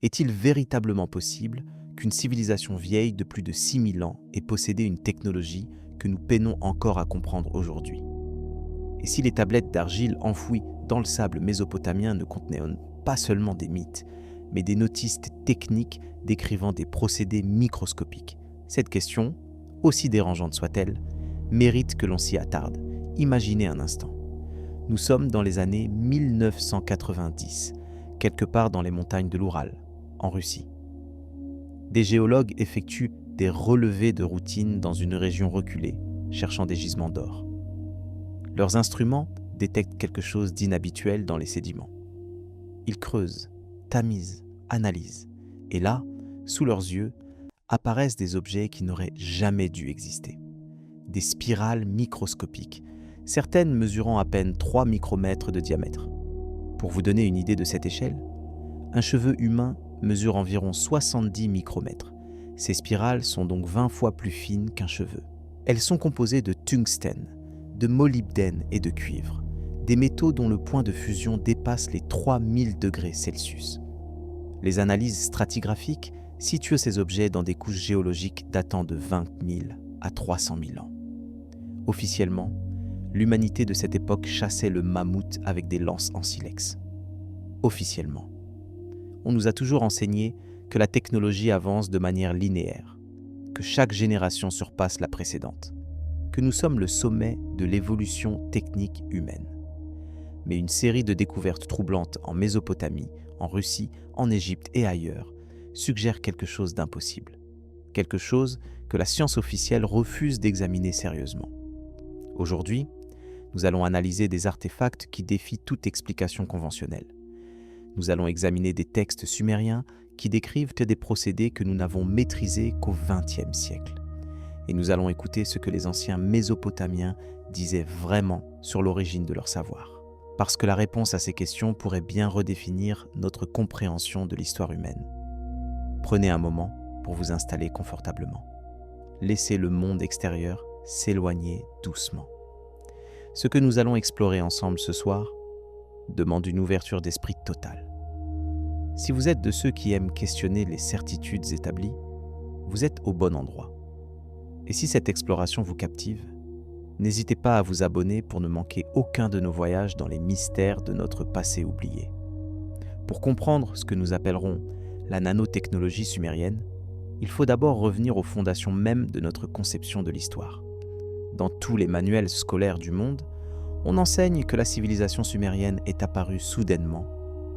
Est-il véritablement possible qu'une civilisation vieille de plus de 6000 ans ait possédé une technologie que nous peinons encore à comprendre aujourd'hui? Et si les tablettes d'argile enfouies dans le sable mésopotamien ne contenaient pas seulement des mythes, mais des notices techniques décrivant des procédés microscopiques? Cette question, aussi dérangeante soit-elle, mérite que l'on s'y attarde. Imaginez un instant. Nous sommes dans les années 1990, quelque part dans les montagnes de l'Oural, en Russie. Des géologues effectuent des relevés de routine dans une région reculée, cherchant des gisements d'or. Leurs instruments détectent quelque chose d'inhabituel dans les sédiments. Ils creusent, tamisent, analysent, et là, sous leurs yeux, apparaissent des objets qui n'auraient jamais dû exister. Des spirales microscopiques, certaines mesurant à peine 3 micromètres de diamètre. Pour vous donner une idée de cette échelle, un cheveu humain mesure environ 70 micromètres. Ces spirales sont donc 20 fois plus fines qu'un cheveu. Elles sont composées de tungstène, de molybdène et de cuivre, des métaux dont le point de fusion dépasse les 3000 degrés Celsius. Les analyses stratigraphiques situent ces objets dans des couches géologiques datant de 20 000 à 300 000 ans. Officiellement, l'humanité de cette époque chassait le mammouth avec des lances en silex. Officiellement. On nous a toujours enseigné que la technologie avance de manière linéaire, que chaque génération surpasse la précédente, que nous sommes le sommet de l'évolution technique humaine. Mais une série de découvertes troublantes en Mésopotamie, en Russie, en Égypte et ailleurs suggère quelque chose d'impossible, quelque chose que la science officielle refuse d'examiner sérieusement. Aujourd'hui, nous allons analyser des artefacts qui défient toute explication conventionnelle. Nous allons examiner des textes sumériens qui décrivent des procédés que nous n'avons maîtrisés qu'au XXe siècle. Et nous allons écouter ce que les anciens Mésopotamiens disaient vraiment sur l'origine de leur savoir. Parce que la réponse à ces questions pourrait bien redéfinir notre compréhension de l'histoire humaine. Prenez un moment pour vous installer confortablement. Laissez le monde extérieur s'éloigner doucement. Ce que nous allons explorer ensemble ce soir demande une ouverture d'esprit totale. Si vous êtes de ceux qui aiment questionner les certitudes établies, vous êtes au bon endroit. Et si cette exploration vous captive, n'hésitez pas à vous abonner pour ne manquer aucun de nos voyages dans les mystères de notre passé oublié. Pour comprendre ce que nous appellerons la nanotechnologie sumérienne, il faut d'abord revenir aux fondations mêmes de notre conception de l'histoire. Dans tous les manuels scolaires du monde, on enseigne que la civilisation sumérienne est apparue soudainement,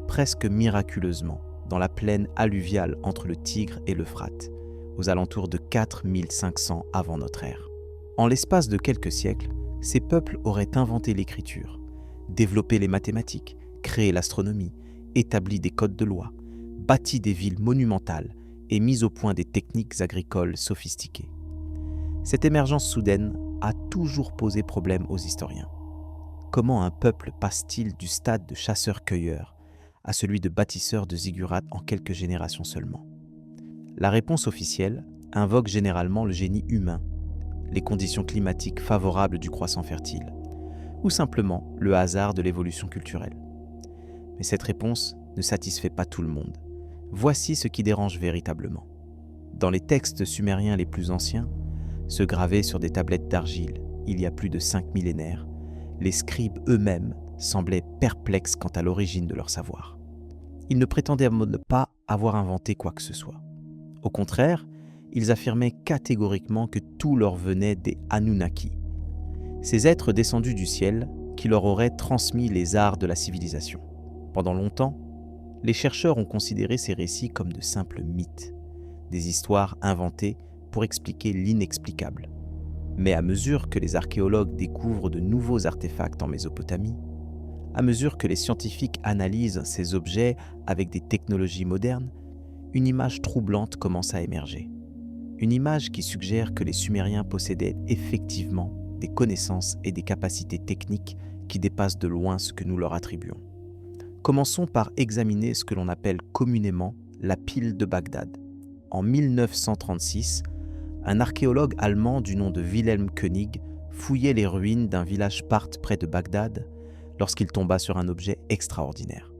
presque miraculeusement, dans la plaine alluviale entre le Tigre et l'Euphrate, aux alentours de 4500 avant notre ère. En l'espace de quelques siècles, ces peuples auraient inventé l'écriture, développé les mathématiques, créé l'astronomie, établi des codes de loi, bâti des villes monumentales et mis au point des techniques agricoles sophistiquées. Cette émergence soudaine a toujours posé problème aux historiens. Comment un peuple passe-t-il du stade de chasseur-cueilleur à celui de bâtisseur de ziggurats en quelques générations seulement? La réponse officielle invoque généralement le génie humain, les conditions climatiques favorables du croissant fertile, ou simplement le hasard de l'évolution culturelle. Mais cette réponse ne satisfait pas tout le monde. Voici ce qui dérange véritablement. Dans les textes sumériens les plus anciens, ceux gravés sur des tablettes d'argile il y a plus de 5 millénaires, les scribes eux-mêmes semblaient perplexes quant à l'origine de leur savoir. Ils ne prétendaient pas avoir inventé quoi que ce soit. Au contraire, ils affirmaient catégoriquement que tout leur venait des Anunnaki, ces êtres descendus du ciel qui leur auraient transmis les arts de la civilisation. Pendant longtemps, les chercheurs ont considéré ces récits comme de simples mythes, des histoires inventées pour expliquer l'inexplicable. Mais à mesure que les archéologues découvrent de nouveaux artefacts en Mésopotamie, à mesure que les scientifiques analysent ces objets avec des technologies modernes, une image troublante commence à émerger. Une image qui suggère que les Sumériens possédaient effectivement des connaissances et des capacités techniques qui dépassent de loin ce que nous leur attribuons. Commençons par examiner ce que l'on appelle communément la pile de Bagdad. En 1936, un archéologue allemand du nom de Wilhelm König fouillait les ruines d'un village parthe près de Bagdad lorsqu'il tomba sur un objet extraordinaire.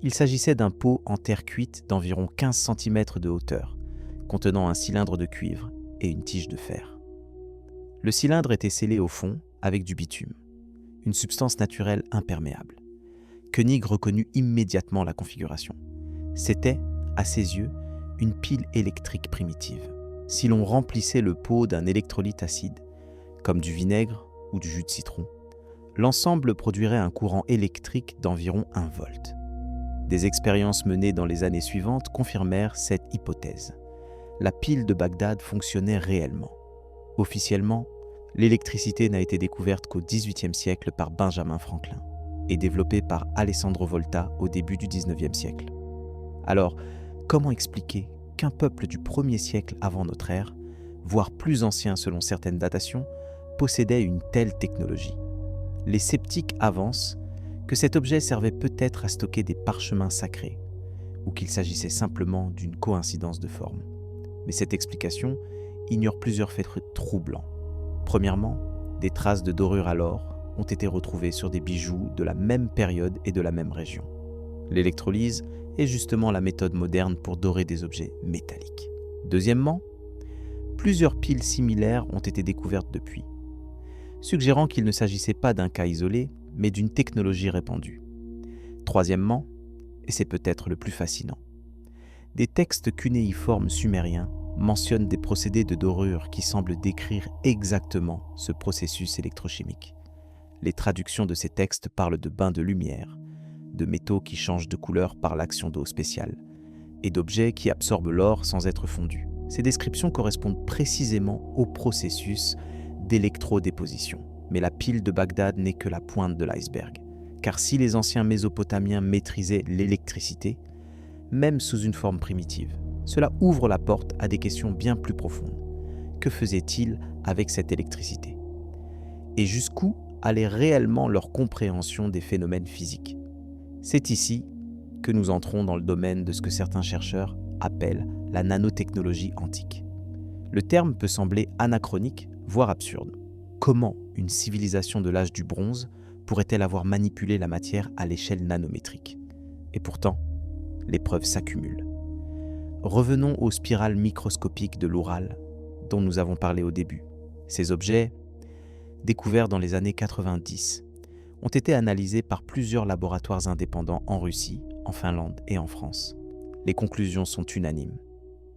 Il s'agissait d'un pot en terre cuite d'environ 15 cm de hauteur, contenant un cylindre de cuivre et une tige de fer. Le cylindre était scellé au fond avec du bitume, une substance naturelle imperméable. Koenig reconnut immédiatement la configuration. C'était, à ses yeux, une pile électrique primitive. Si l'on remplissait le pot d'un électrolyte acide, comme du vinaigre ou du jus de citron, l'ensemble produirait un courant électrique d'environ 1 volt. Des expériences menées dans les années suivantes confirmèrent cette hypothèse. La pile de Bagdad fonctionnait réellement. Officiellement, l'électricité n'a été découverte qu'au XVIIIe siècle par Benjamin Franklin et développée par Alessandro Volta au début du XIXe siècle. Alors, comment expliquer qu'un peuple du 1er siècle avant notre ère, voire plus ancien selon certaines datations, possédait une telle technologie? Les sceptiques avancent que cet objet servait peut-être à stocker des parchemins sacrés, ou qu'il s'agissait simplement d'une coïncidence de forme. Mais cette explication ignore plusieurs faits troublants. Premièrement, des traces de dorure à l'or ont été retrouvées sur des bijoux de la même période et de la même région. L'électrolyse est justement la méthode moderne pour dorer des objets métalliques. Deuxièmement, plusieurs piles similaires ont été découvertes depuis, suggérant qu'il ne s'agissait pas d'un cas isolé, mais d'une technologie répandue. Troisièmement, et c'est peut-être le plus fascinant, des textes cunéiformes sumériens mentionnent des procédés de dorure qui semblent décrire exactement ce processus électrochimique. Les traductions de ces textes parlent de bains de lumière, de métaux qui changent de couleur par l'action d'eau spéciale, et d'objets qui absorbent l'or sans être fondus. Ces descriptions correspondent précisément au processus d'électrodéposition. Mais la pile de Bagdad n'est que la pointe de l'iceberg. Car si les anciens Mésopotamiens maîtrisaient l'électricité, même sous une forme primitive, cela ouvre la porte à des questions bien plus profondes. Que faisaient-ils avec cette électricité? Et jusqu'où allait réellement leur compréhension des phénomènes physiques? C'est ici que nous entrons dans le domaine de ce que certains chercheurs appellent la nanotechnologie antique. Le terme peut sembler anachronique, voire absurde. Comment une civilisation de l'âge du bronze pourrait-elle avoir manipulé la matière à l'échelle nanométrique? Et pourtant, les preuves s'accumulent. Revenons aux spirales microscopiques de l'Oural, dont nous avons parlé au début. Ces objets, découverts dans les années 90, ont été analysés par plusieurs laboratoires indépendants en Russie, en Finlande et en France. Les conclusions sont unanimes.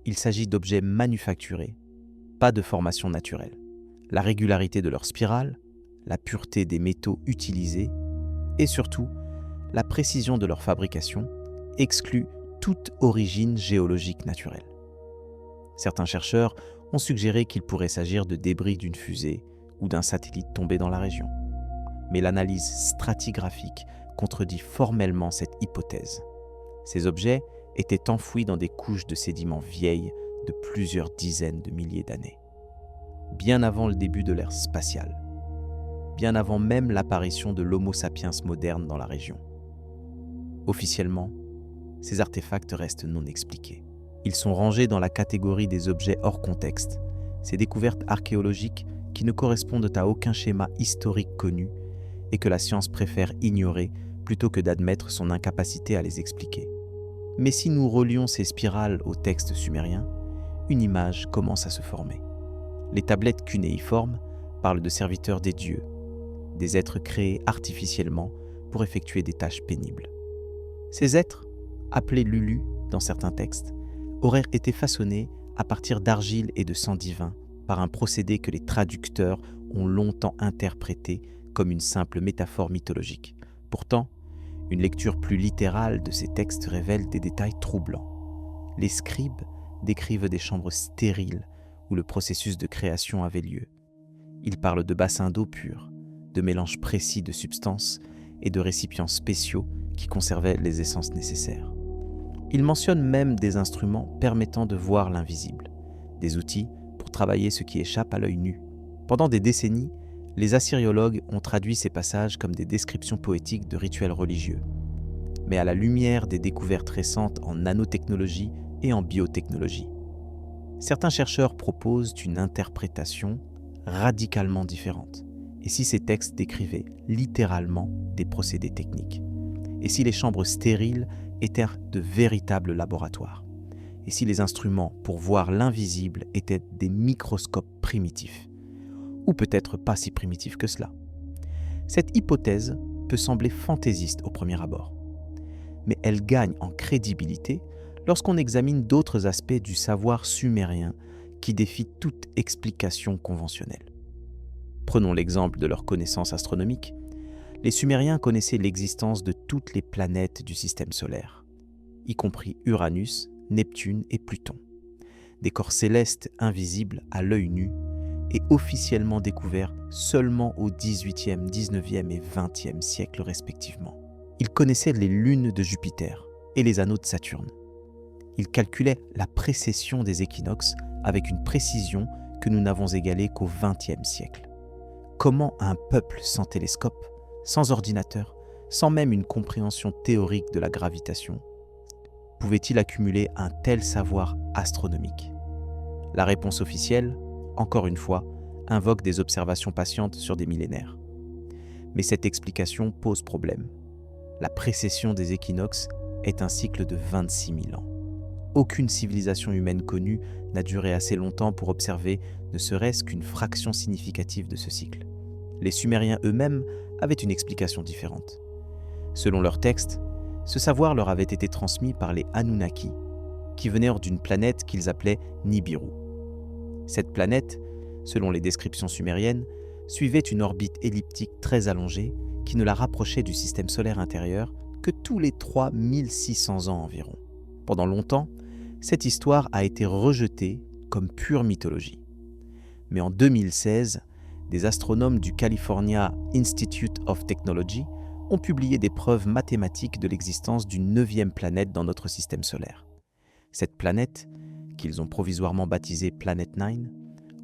Il s'agit d'objets manufacturés, pas de formation naturelle. La régularité de leur spirale, la pureté des métaux utilisés et surtout la précision de leur fabrication excluent toute origine géologique naturelle. Certains chercheurs ont suggéré qu'il pourrait s'agir de débris d'une fusée ou d'un satellite tombé dans la région. Mais l'analyse stratigraphique contredit formellement cette hypothèse. Ces objets étaient enfouis dans des couches de sédiments vieilles de plusieurs dizaines de milliers d'années. Bien avant le début de l'ère spatiale, bien avant même l'apparition de l'Homo sapiens moderne dans la région. Officiellement, ces artefacts restent non expliqués. Ils sont rangés dans la catégorie des objets hors contexte, ces découvertes archéologiques qui ne correspondent à aucun schéma historique connu et que la science préfère ignorer plutôt que d'admettre son incapacité à les expliquer. Mais si nous relions ces spirales au texte sumérien, une image commence à se former. Les tablettes cunéiformes parlent de serviteurs des dieux, des êtres créés artificiellement pour effectuer des tâches pénibles. Ces êtres, appelés Lulu dans certains textes, auraient été façonnés à partir d'argile et de sang divin par un procédé que les traducteurs ont longtemps interprété comme une simple métaphore mythologique. Pourtant, une lecture plus littérale de ces textes révèle des détails troublants. Les scribes décrivent des chambres stériles où le processus de création avait lieu. Ils parlent de bassins d'eau pure, de mélanges précis de substances et de récipients spéciaux qui conservaient les essences nécessaires. Ils mentionnent même des instruments permettant de voir l'invisible, des outils pour travailler ce qui échappe à l'œil nu. Pendant des décennies, les assyriologues ont traduit ces passages comme des descriptions poétiques de rituels religieux. Mais à la lumière des découvertes récentes en nanotechnologie et en biotechnologie, certains chercheurs proposent une interprétation radicalement différente. Et si ces textes décrivaient littéralement des procédés techniques? Et si les chambres stériles étaient de véritables laboratoires? Et si les instruments pour voir l'invisible étaient des microscopes primitifs? Ou peut-être pas si primitifs que cela? Cette hypothèse peut sembler fantaisiste au premier abord, mais elle gagne en crédibilité lorsqu'on examine d'autres aspects du savoir sumérien qui défient toute explication conventionnelle. Prenons l'exemple de leur connaissance astronomique. Les Sumériens connaissaient l'existence de toutes les planètes du système solaire, y compris Uranus, Neptune et Pluton, des corps célestes invisibles à l'œil nu et officiellement découverts seulement au XVIIIe, XIXe et XXe siècle respectivement. Ils connaissaient les lunes de Jupiter et les anneaux de Saturne. Ils calculaient la précession des équinoxes avec une précision que nous n'avons égalée qu'au XXe siècle. Comment un peuple sans télescope, sans ordinateur, sans même une compréhension théorique de la gravitation, pouvait-il accumuler un tel savoir astronomique? La réponse officielle, encore une fois, invoque des observations patientes sur des millénaires. Mais cette explication pose problème. La précession des équinoxes est un cycle de 26 000 ans. Aucune civilisation humaine connue n'a duré assez longtemps pour observer ne serait-ce qu'une fraction significative de ce cycle. Les Sumériens eux-mêmes avaient une explication différente. Selon leurs textes, ce savoir leur avait été transmis par les Anunnaki, qui venaient d'une planète qu'ils appelaient Nibiru. Cette planète, selon les descriptions sumériennes, suivait une orbite elliptique très allongée qui ne la rapprochait du système solaire intérieur que tous les 3600 ans environ. Pendant longtemps, cette histoire a été rejetée comme pure mythologie. Mais en 2016, des astronomes du California Institute of Technology ont publié des preuves mathématiques de l'existence d'une 9e planète dans notre système solaire. Cette planète, qu'ils ont provisoirement baptisée Planet 9,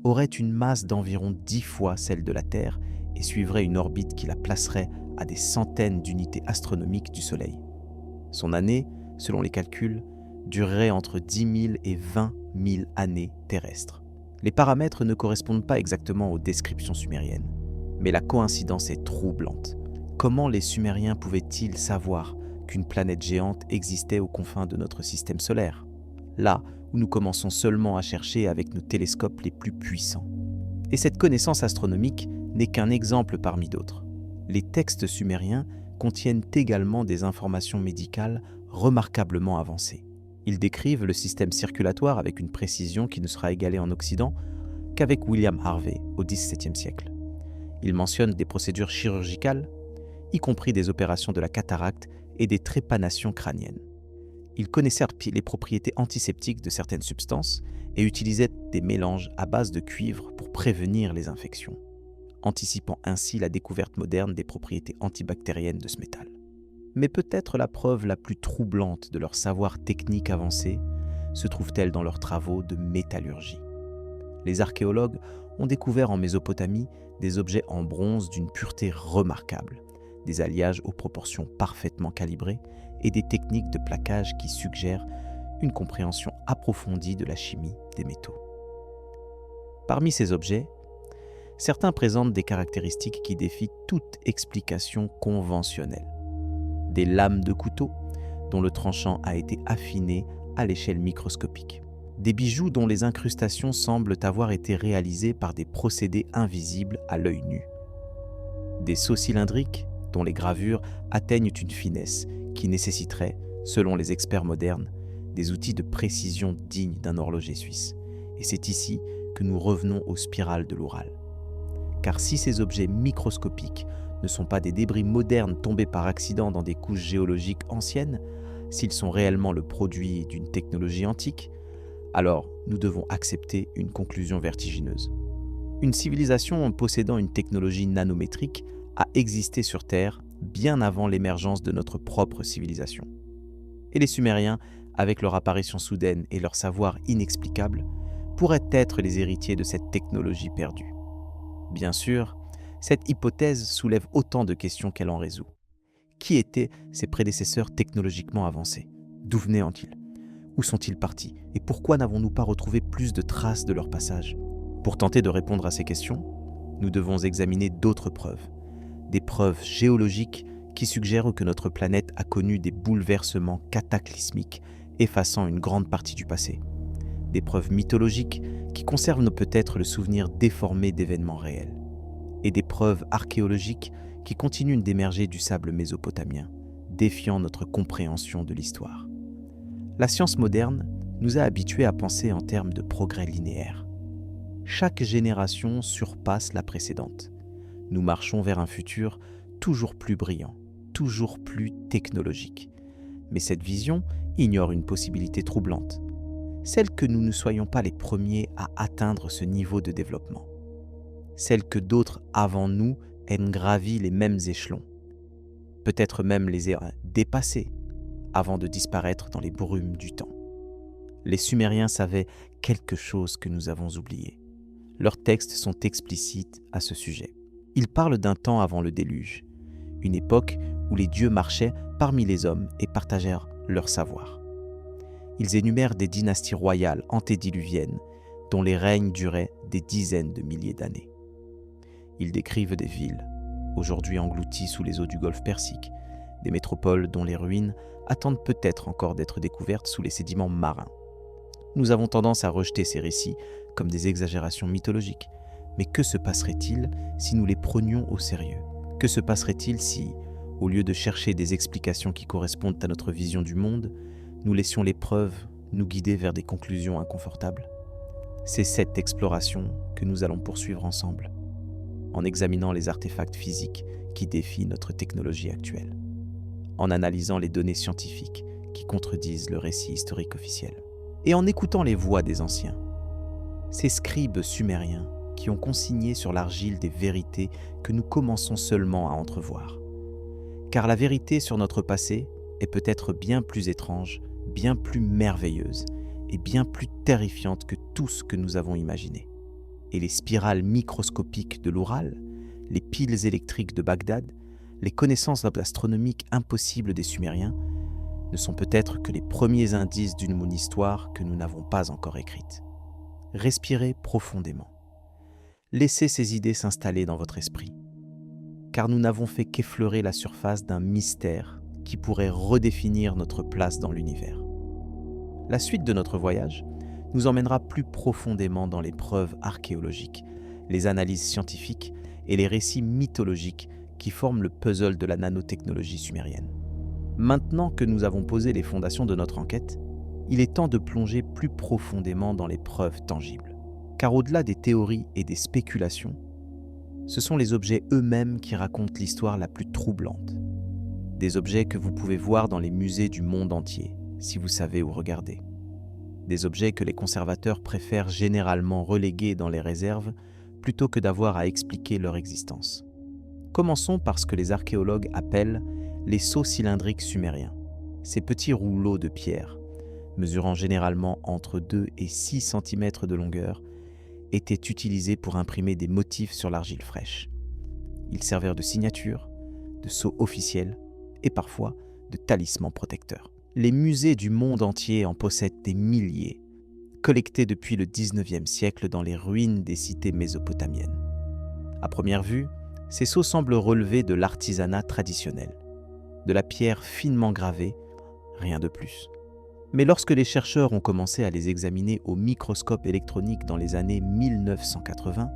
aurait une masse d'environ 10 fois celle de la Terre et suivrait une orbite qui la placerait à des centaines d'unités astronomiques du Soleil. Son année, selon les calculs, durerait entre 10 000 et 20 000 années terrestres. Les paramètres ne correspondent pas exactement aux descriptions sumériennes, mais la coïncidence est troublante. Comment les Sumériens pouvaient-ils savoir qu'une planète géante existait aux confins de notre système solaire, là où nous commençons seulement à chercher avec nos télescopes les plus puissants? Et cette connaissance astronomique n'est qu'un exemple parmi d'autres. Les textes sumériens contiennent également des informations médicales remarquablement avancées. Ils décrivent le système circulatoire avec une précision qui ne sera égalée en Occident qu'avec William Harvey au XVIIe siècle. Ils mentionnent des procédures chirurgicales, y compris des opérations de la cataracte et des trépanations crâniennes. Ils connaissaient les propriétés antiseptiques de certaines substances et utilisaient des mélanges à base de cuivre pour prévenir les infections, anticipant ainsi la découverte moderne des propriétés antibactériennes de ce métal. Mais peut-être la preuve la plus troublante de leur savoir technique avancé se trouve-t-elle dans leurs travaux de métallurgie. Les archéologues ont découvert en Mésopotamie des objets en bronze d'une pureté remarquable, des alliages aux proportions parfaitement calibrées et des techniques de plaquage qui suggèrent une compréhension approfondie de la chimie des métaux. Parmi ces objets, certains présentent des caractéristiques qui défient toute explication conventionnelle. Des lames de couteau dont le tranchant a été affiné à l'échelle microscopique. Des bijoux dont les incrustations semblent avoir été réalisées par des procédés invisibles à l'œil nu. Des sceaux cylindriques dont les gravures atteignent une finesse qui nécessiterait, selon les experts modernes, des outils de précision dignes d'un horloger suisse. Et c'est ici que nous revenons aux spirales de l'Oural. Car si ces objets microscopiques ne sont pas des débris modernes tombés par accident dans des couches géologiques anciennes, s'ils sont réellement le produit d'une technologie antique, alors nous devons accepter une conclusion vertigineuse. Une civilisation possédant une technologie nanométrique a existé sur Terre bien avant l'émergence de notre propre civilisation. Et les Sumériens, avec leur apparition soudaine et leur savoir inexplicable, pourraient être les héritiers de cette technologie perdue. Bien sûr, cette hypothèse soulève autant de questions qu'elle en résout. Qui étaient ces prédécesseurs technologiquement avancés? D'où venaient-ils? Où sont-ils partis? Et pourquoi n'avons-nous pas retrouvé plus de traces de leur passage? Pour tenter de répondre à ces questions, nous devons examiner d'autres preuves. Des preuves géologiques qui suggèrent que notre planète a connu des bouleversements cataclysmiques effaçant une grande partie du passé. Des preuves mythologiques qui conservent peut-être le souvenir déformé d'événements réels. Et des preuves archéologiques qui continuent d'émerger du sable mésopotamien, défiant notre compréhension de l'histoire. La science moderne nous a habitués à penser en termes de progrès linéaire. Chaque génération surpasse la précédente. Nous marchons vers un futur toujours plus brillant, toujours plus technologique. Mais cette vision ignore une possibilité troublante, celle que nous ne soyons pas les premiers à atteindre ce niveau de développement, celle que d'autres avant nous aient gravi les mêmes échelons, peut-être même les aient dépassés avant de disparaître dans les brumes du temps. Les Sumériens savaient quelque chose que nous avons oublié. Leurs textes sont explicites à ce sujet. Ils parlent d'un temps avant le déluge, une époque où les dieux marchaient parmi les hommes et partagèrent leur savoir. Ils énumèrent des dynasties royales antédiluviennes dont les règnes duraient des dizaines de milliers d'années. Ils décrivent des villes, aujourd'hui englouties sous les eaux du golfe Persique, des métropoles dont les ruines attendent peut-être encore d'être découvertes sous les sédiments marins. Nous avons tendance à rejeter ces récits comme des exagérations mythologiques, mais que se passerait-il si nous les prenions au sérieux ? Que se passerait-il si, au lieu de chercher des explications qui correspondent à notre vision du monde, nous laissions les preuves nous guider vers des conclusions inconfortables ? C'est cette exploration que nous allons poursuivre ensemble, en examinant les artefacts physiques qui défient notre technologie actuelle, en analysant les données scientifiques qui contredisent le récit historique officiel, et en écoutant les voix des anciens, ces scribes sumériens qui ont consigné sur l'argile des vérités que nous commençons seulement à entrevoir. Car la vérité sur notre passé est peut-être bien plus étrange, bien plus merveilleuse et bien plus terrifiante que tout ce que nous avons imaginé. Et les spirales microscopiques de l'Oural, les piles électriques de Bagdad, les connaissances astronomiques impossibles des Sumériens ne sont peut-être que les premiers indices d'une histoire que nous n'avons pas encore écrite. Respirez profondément. Laissez ces idées s'installer dans votre esprit, car nous n'avons fait qu'effleurer la surface d'un mystère qui pourrait redéfinir notre place dans l'univers. La suite de notre voyage nous emmènera plus profondément dans les preuves archéologiques, les analyses scientifiques et les récits mythologiques qui forment le puzzle de la nanotechnologie sumérienne. Maintenant que nous avons posé les fondations de notre enquête, il est temps de plonger plus profondément dans les preuves tangibles. Car au-delà des théories et des spéculations, ce sont les objets eux-mêmes qui racontent l'histoire la plus troublante. Des objets que vous pouvez voir dans les musées du monde entier, si vous savez où regarder. Des objets que les conservateurs préfèrent généralement reléguer dans les réserves plutôt que d'avoir à expliquer leur existence. Commençons par ce que les archéologues appellent les sceaux cylindriques sumériens, ces petits rouleaux de pierre, mesurant généralement entre 2 et 6 cm de longueur, étaient utilisés pour imprimer des motifs sur l'argile fraîche. Ils servirent de signature, de sceaux officiels et parfois de talismans protecteurs. Les musées du monde entier en possèdent des milliers, collectés depuis le 19e siècle dans les ruines des cités mésopotamiennes. À première vue, ces sceaux semblent relever de l'artisanat traditionnel, de la pierre finement gravée, rien de plus. Mais lorsque les chercheurs ont commencé à les examiner au microscope électronique dans les années 1980,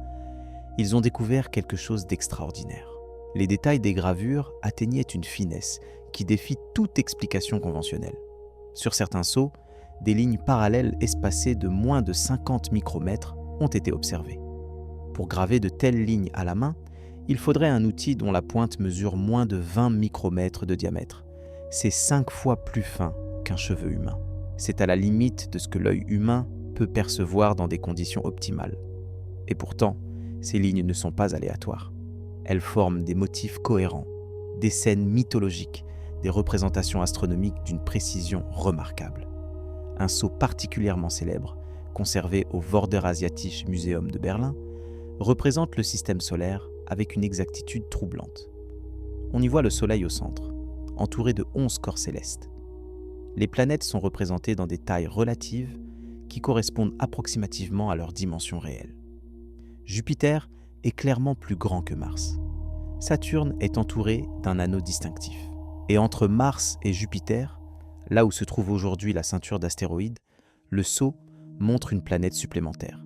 ils ont découvert quelque chose d'extraordinaire. Les détails des gravures atteignaient une finesse qui défie toute explication conventionnelle. Sur certains sceaux, des lignes parallèles espacées de moins de 50 micromètres ont été observées. Pour graver de telles lignes à la main, il faudrait un outil dont la pointe mesure moins de 20 micromètres de diamètre. C'est 5 fois plus fin qu'un cheveu humain. C'est à la limite de ce que l'œil humain peut percevoir dans des conditions optimales. Et pourtant, ces lignes ne sont pas aléatoires. Elles forment des motifs cohérents, des scènes mythologiques, des représentations astronomiques d'une précision remarquable. Un sceau particulièrement célèbre, conservé au Vorderasiatisches Museum de Berlin, représente le système solaire avec une exactitude troublante. On y voit le Soleil au centre, entouré de 11 corps célestes. Les planètes sont représentées dans des tailles relatives qui correspondent approximativement à leur dimension réelle. Jupiter est clairement plus grand que Mars. Saturne est entouré d'un anneau distinctif. Et entre Mars et Jupiter, là où se trouve aujourd'hui la ceinture d'astéroïdes, le Sceau montre une planète supplémentaire.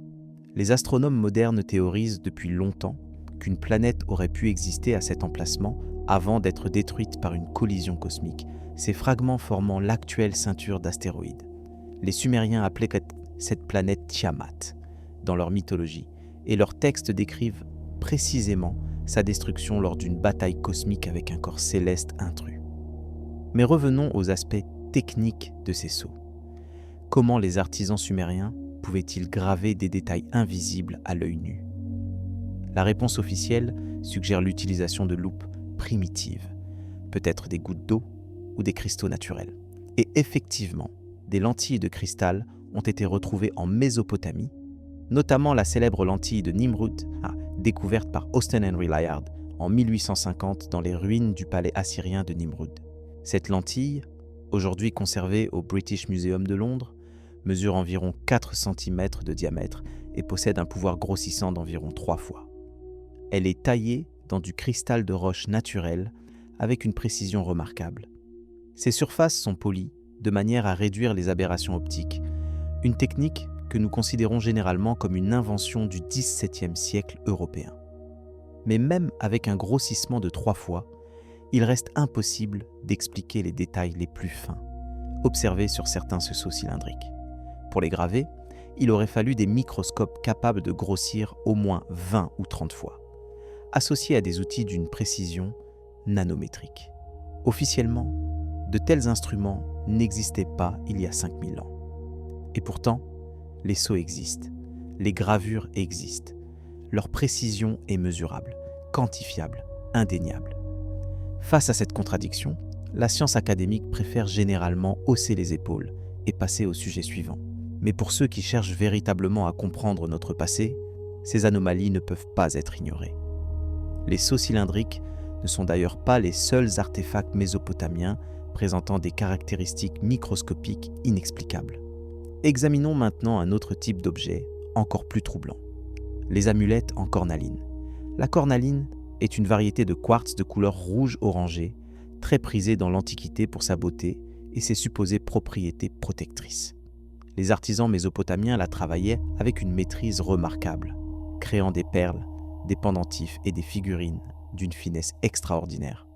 Les astronomes modernes théorisent depuis longtemps qu'une planète aurait pu exister à cet emplacement avant d'être détruite par une collision cosmique, ces fragments formant l'actuelle ceinture d'astéroïdes. Les Sumériens appelaient cette planète Tiamat dans leur mythologie, et leurs textes décrivent précisément sa destruction lors d'une bataille cosmique avec un corps céleste intrus. Mais revenons aux aspects techniques de ces sceaux. Comment les artisans sumériens pouvaient-ils graver des détails invisibles à l'œil nu ? La réponse officielle suggère l'utilisation de loupes primitives, peut-être des gouttes d'eau ou des cristaux naturels. Et effectivement, des lentilles de cristal ont été retrouvées en Mésopotamie, notamment la célèbre lentille de Nimrud, découverte par Austen Henry Layard en 1850 dans les ruines du palais assyrien de Nimrud. Cette lentille, aujourd'hui conservée au British Museum de Londres, mesure environ 4 cm de diamètre et possède un pouvoir grossissant d'environ 3 fois. Elle est taillée dans du cristal de roche naturel avec une précision remarquable. Ses surfaces sont polies de manière à réduire les aberrations optiques, une technique que nous considérons généralement comme une invention du XVIIe siècle européen. Mais même avec un grossissement de 3 fois, il reste impossible d'expliquer les détails les plus fins, observés sur certains sceaux cylindriques. Pour les graver, il aurait fallu des microscopes capables de grossir au moins 20 ou 30 fois, associés à des outils d'une précision nanométrique. Officiellement, de tels instruments n'existaient pas il y a 5000 ans. Et pourtant, les sceaux existent, les gravures existent. Leur précision est mesurable, quantifiable, indéniable. Face à cette contradiction, la science académique préfère généralement hausser les épaules et passer au sujet suivant. Mais pour ceux qui cherchent véritablement à comprendre notre passé, ces anomalies ne peuvent pas être ignorées. Les sceaux cylindriques ne sont d'ailleurs pas les seuls artefacts mésopotamiens présentant des caractéristiques microscopiques inexplicables. Examinons maintenant un autre type d'objet, encore plus troublant. Les amulettes en cornaline. La cornaline est une variété de quartz de couleur rouge-orangé, très prisée dans l'Antiquité pour sa beauté et ses supposées propriétés protectrices. Les artisans mésopotamiens la travaillaient avec une maîtrise remarquable, créant des perles, des pendentifs et des figurines d'une finesse extraordinaire.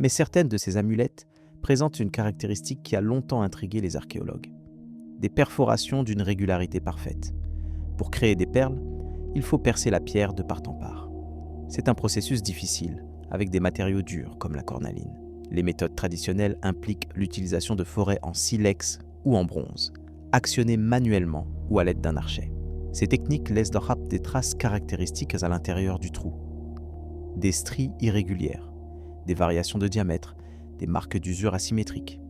Mais certaines de ces amulettes présentent une caractéristique qui a longtemps intrigué les archéologues. Des perforations d'une régularité parfaite. Pour créer des perles, il faut percer la pierre de part en part. C'est un processus difficile, avec des matériaux durs comme la cornaline. Les méthodes traditionnelles impliquent l'utilisation de forêts en silex ou en bronze, actionnées manuellement ou à l'aide d'un archet. Ces techniques laissent leur rap des traces caractéristiques à l'intérieur du trou. Des stries irrégulières, des variations de diamètre, des marques d'usure asymétriques.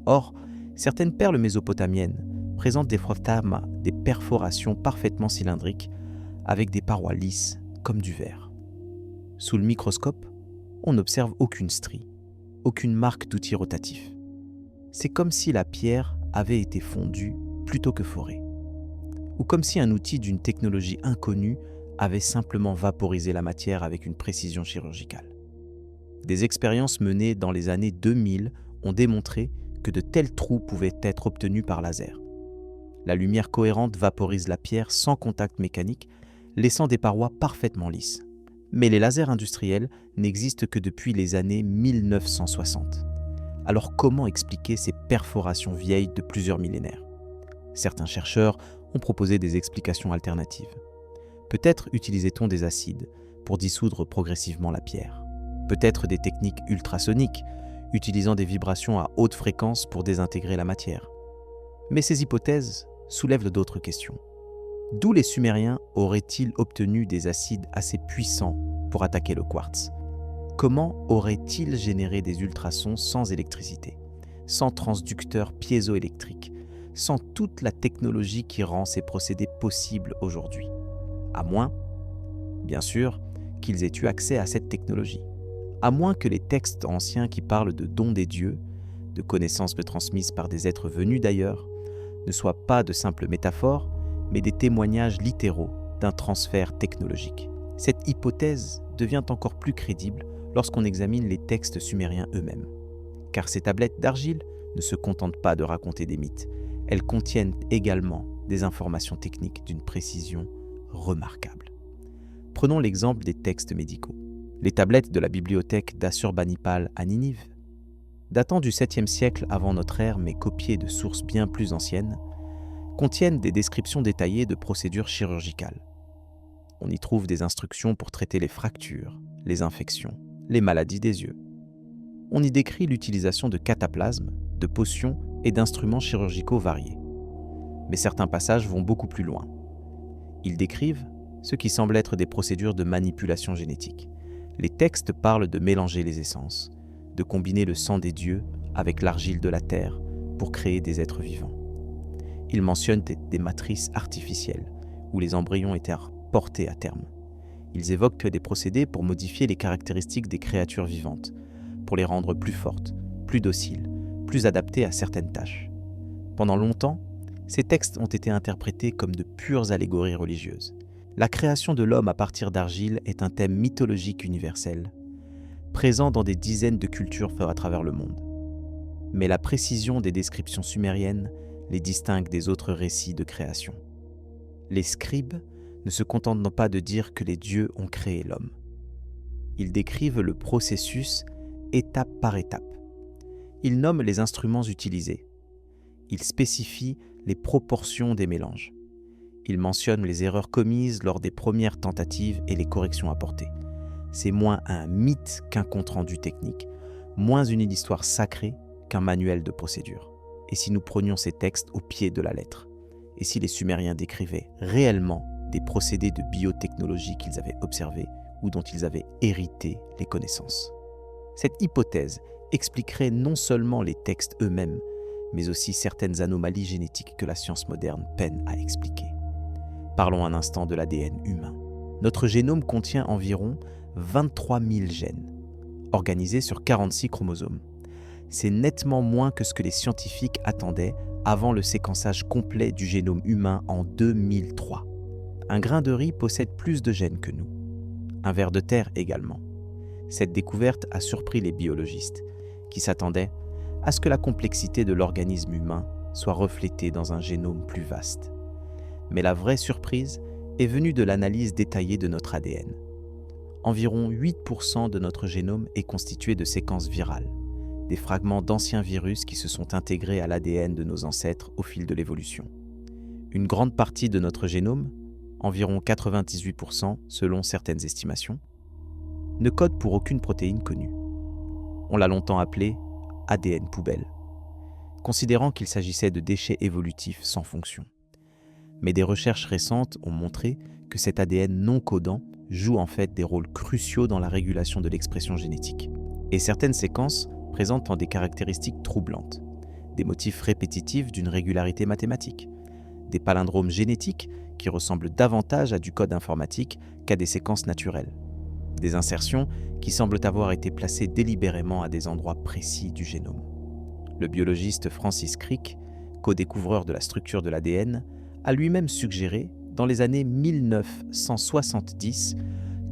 Or, certaines perles mésopotamiennes présentent des phrotamas, des perforations parfaitement cylindriques avec des parois lisses comme du verre. Sous le microscope, on n'observe aucune strie, aucune marque d'outil rotatif. C'est comme si la pierre avait été fondue plutôt que forée, ou comme si un outil d'une technologie inconnue avait simplement vaporisé la matière avec une précision chirurgicale. Des expériences menées dans les années 2000 ont démontré que de tels trous pouvaient être obtenus par laser. La lumière cohérente vaporise la pierre sans contact mécanique, laissant des parois parfaitement lisses. Mais les lasers industriels n'existent que depuis les années 1960. Alors comment expliquer ces perforations vieilles de plusieurs millénaires ? Certains chercheurs ont proposé des explications alternatives. Peut-être utilisait-on des acides pour dissoudre progressivement la pierre. Peut-être des techniques ultrasoniques, utilisant des vibrations à haute fréquence pour désintégrer la matière. Mais ces hypothèses soulèvent d'autres questions. D'où les Sumériens auraient-ils obtenu des acides assez puissants pour attaquer le quartz ? Comment auraient-ils généré des ultrasons sans électricité, sans transducteurs piézoélectriques, sans toute la technologie qui rend ces procédés possibles aujourd'hui ? À moins, bien sûr, qu'ils aient eu accès à cette technologie. À moins que les textes anciens qui parlent de dons des dieux, de connaissances transmises par des êtres venus d'ailleurs, ne soient pas de simples métaphores, mais des témoignages littéraux d'un transfert technologique. Cette hypothèse devient encore plus crédible lorsqu'on examine les textes sumériens eux-mêmes. Car ces tablettes d'argile ne se contentent pas de raconter des mythes, elles contiennent également des informations techniques d'une précision remarquable. Prenons l'exemple des textes médicaux. Les tablettes de la bibliothèque d'Assurbanipal à Ninive, datant du 7e siècle avant notre ère mais copiées de sources bien plus anciennes, contiennent des descriptions détaillées de procédures chirurgicales. On y trouve des instructions pour traiter les fractures, les infections, les maladies des yeux. On y décrit l'utilisation de cataplasmes, de potions et d'instruments chirurgicaux variés. Mais certains passages vont beaucoup plus loin. Ils décrivent ce qui semble être des procédures de manipulation génétique. Les textes parlent de mélanger les essences, de combiner le sang des dieux avec l'argile de la terre pour créer des êtres vivants. Ils mentionnent des matrices artificielles où les embryons étaient portés à terme. Ils évoquent des procédés pour modifier les caractéristiques des créatures vivantes, pour les rendre plus fortes, plus dociles, plus adaptées à certaines tâches. Pendant longtemps, ces textes ont été interprétés comme de pures allégories religieuses. La création de l'homme à partir d'argile est un thème mythologique universel, présent dans des dizaines de cultures à travers le monde. Mais la précision des descriptions sumériennes les distingue des autres récits de création. Les scribes ne se contentent pas de dire que les dieux ont créé l'homme. Ils décrivent le processus étape par étape. Ils nomment les instruments utilisés. Ils spécifient les proportions des mélanges. Ils mentionnent les erreurs commises lors des premières tentatives et les corrections apportées. C'est moins un mythe qu'un compte-rendu technique, moins une histoire sacrée qu'un manuel de procédure. Et si nous prenions ces textes au pied de la lettre? Et si les Sumériens décrivaient réellement des procédés de biotechnologie qu'ils avaient observés ou dont ils avaient hérité les connaissances? Cette hypothèse expliquerait non seulement les textes eux-mêmes, mais aussi certaines anomalies génétiques que la science moderne peine à expliquer. Parlons un instant de l'ADN humain. Notre génome contient environ 23 000 gènes, organisés sur 46 chromosomes. C'est nettement moins que ce que les scientifiques attendaient avant le séquençage complet du génome humain en 2003. Un grain de riz possède plus de gènes que nous. Un ver de terre également. Cette découverte a surpris les biologistes, qui s'attendaient à ce que la complexité de l'organisme humain soit reflétée dans un génome plus vaste. Mais la vraie surprise est venue de l'analyse détaillée de notre ADN. Environ 8% de notre génome est constitué de séquences virales, des fragments d'anciens virus qui se sont intégrés à l'ADN de nos ancêtres au fil de l'évolution. Une grande partie de notre génome, environ 98% selon certaines estimations, ne code pour aucune protéine connue. On l'a longtemps appelé ADN poubelle, considérant qu'il s'agissait de déchets évolutifs sans fonction. Mais des recherches récentes ont montré que cet ADN non codant joue en fait des rôles cruciaux dans la régulation de l'expression génétique. Et certaines séquences présentent des caractéristiques troublantes, des motifs répétitifs d'une régularité mathématique, des palindromes génétiques qui ressemblent davantage à du code informatique qu'à des séquences naturelles, des insertions qui semblent avoir été placées délibérément à des endroits précis du génome. Le biologiste Francis Crick, co-découvreur de la structure de l'ADN, a lui-même suggéré, dans les années 1970,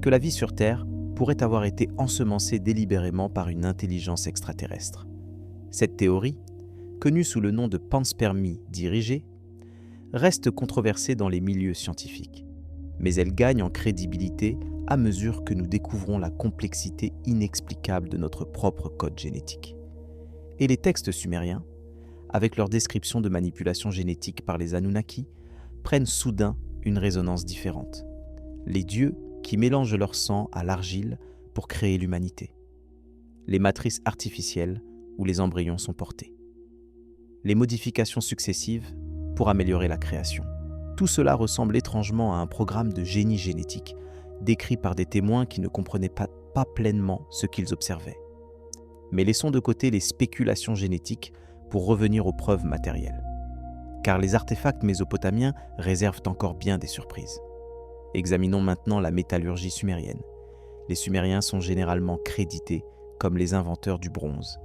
que la vie sur Terre pourrait avoir été ensemencée délibérément par une intelligence extraterrestre. Cette théorie, connue sous le nom de panspermie dirigée, reste controversée dans les milieux scientifiques, mais elle gagne en crédibilité à mesure que nous découvrons la complexité inexplicable de notre propre code génétique. Et les textes sumériens, avec leur description de manipulation génétique par les Anunnaki, prennent soudain une résonance différente. Les dieux qui mélangent leur sang à l'argile pour créer l'humanité. Les matrices artificielles où les embryons sont portés. Les modifications successives pour améliorer la création. Tout cela ressemble étrangement à un programme de génie génétique décrit par des témoins qui ne comprenaient pas pleinement ce qu'ils observaient. Mais laissons de côté les spéculations génétiques pour revenir aux preuves matérielles. Car les artefacts mésopotamiens réservent encore bien des surprises. Examinons maintenant la métallurgie sumérienne. Les Sumériens sont généralement crédités comme les inventeurs du bronze,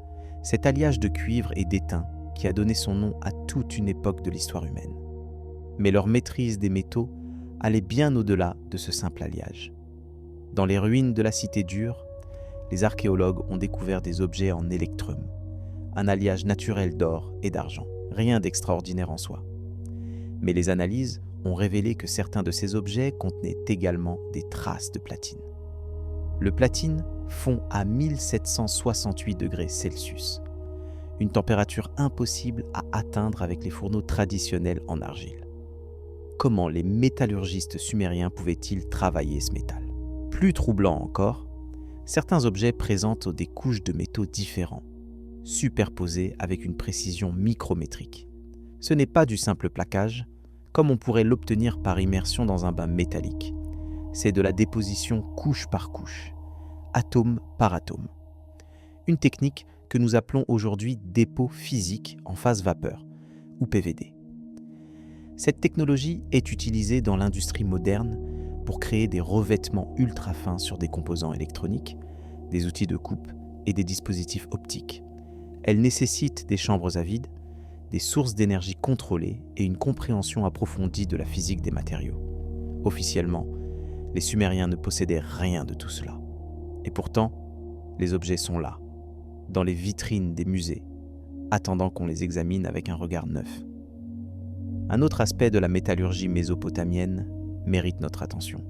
cet alliage de cuivre et d'étain qui a donné son nom à toute une époque de l'histoire humaine. Mais leur maîtrise des métaux allait bien au-delà de ce simple alliage. Dans les ruines de la cité dure, les archéologues ont découvert des objets en électrum, un alliage naturel d'or et d'argent, rien d'extraordinaire en soi. Mais les analyses ont révélé que certains de ces objets contenaient également des traces de platine. Le platine fond à 1768 degrés Celsius, une température impossible à atteindre avec les fourneaux traditionnels en argile. Comment les métallurgistes sumériens pouvaient-ils travailler ce métal ? Plus troublant encore, certains objets présentent des couches de métaux différents, superposées avec une précision micrométrique. Ce n'est pas du simple plaquage, comme on pourrait l'obtenir par immersion dans un bain métallique. C'est de la déposition couche par couche, atome par atome. Une technique que nous appelons aujourd'hui dépôt physique en phase vapeur, ou PVD. Cette technologie est utilisée dans l'industrie moderne pour créer des revêtements ultra fins sur des composants électroniques, des outils de coupe et des dispositifs optiques. Elle nécessite des chambres à vide, des sources d'énergie contrôlées et une compréhension approfondie de la physique des matériaux. Officiellement, les Sumériens ne possédaient rien de tout cela. Et pourtant, les objets sont là, dans les vitrines des musées, attendant qu'on les examine avec un regard neuf. Un autre aspect de la métallurgie mésopotamienne mérite notre attention,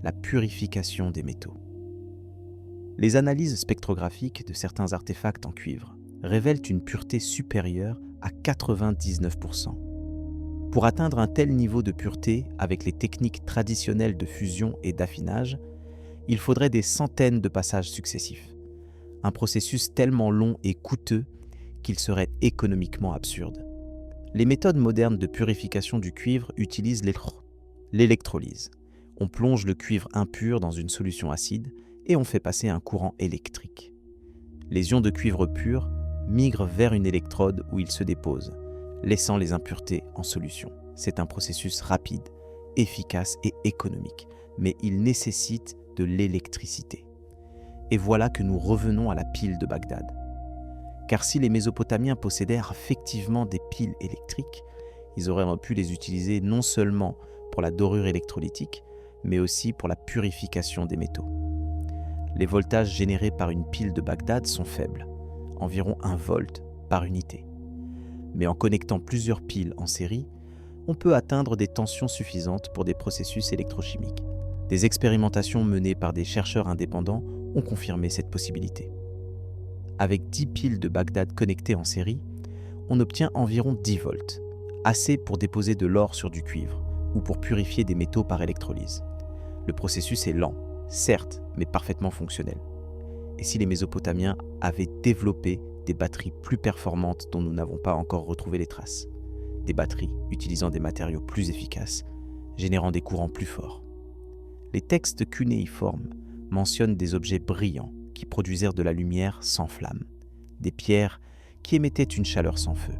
la purification des métaux. Les analyses spectrographiques de certains artefacts en cuivre révèlent une pureté supérieure à 99%. Pour atteindre un tel niveau de pureté avec les techniques traditionnelles de fusion et d'affinage, il faudrait des centaines de passages successifs. Un processus tellement long et coûteux qu'il serait économiquement absurde. Les méthodes modernes de purification du cuivre utilisent l'électrolyse. On plonge le cuivre impur dans une solution acide et on fait passer un courant électrique. Les ions de cuivre pur migrent vers une électrode où ils se déposent, laissant les impuretés en solution. C'est un processus rapide, efficace et économique, mais il nécessite de l'électricité. Et voilà que nous revenons à la pile de Bagdad. Car si les Mésopotamiens possédaient effectivement des piles électriques, ils auraient pu les utiliser non seulement pour la dorure électrolytique, mais aussi pour la purification des métaux. Les voltages générés par une pile de Bagdad sont faibles, environ 1 volt par unité. Mais en connectant plusieurs piles en série, on peut atteindre des tensions suffisantes pour des processus électrochimiques. Des expérimentations menées par des chercheurs indépendants ont confirmé cette possibilité. Avec 10 piles de Bagdad connectées en série, on obtient environ 10 volts, assez pour déposer de l'or sur du cuivre ou pour purifier des métaux par électrolyse. Le processus est lent, certes, mais parfaitement fonctionnel. Et si les Mésopotamiens avaient développé des batteries plus performantes dont nous n'avons pas encore retrouvé les traces, des batteries utilisant des matériaux plus efficaces, générant des courants plus forts. Les textes cunéiformes mentionnent des objets brillants qui produisirent de la lumière sans flamme, des pierres qui émettaient une chaleur sans feu.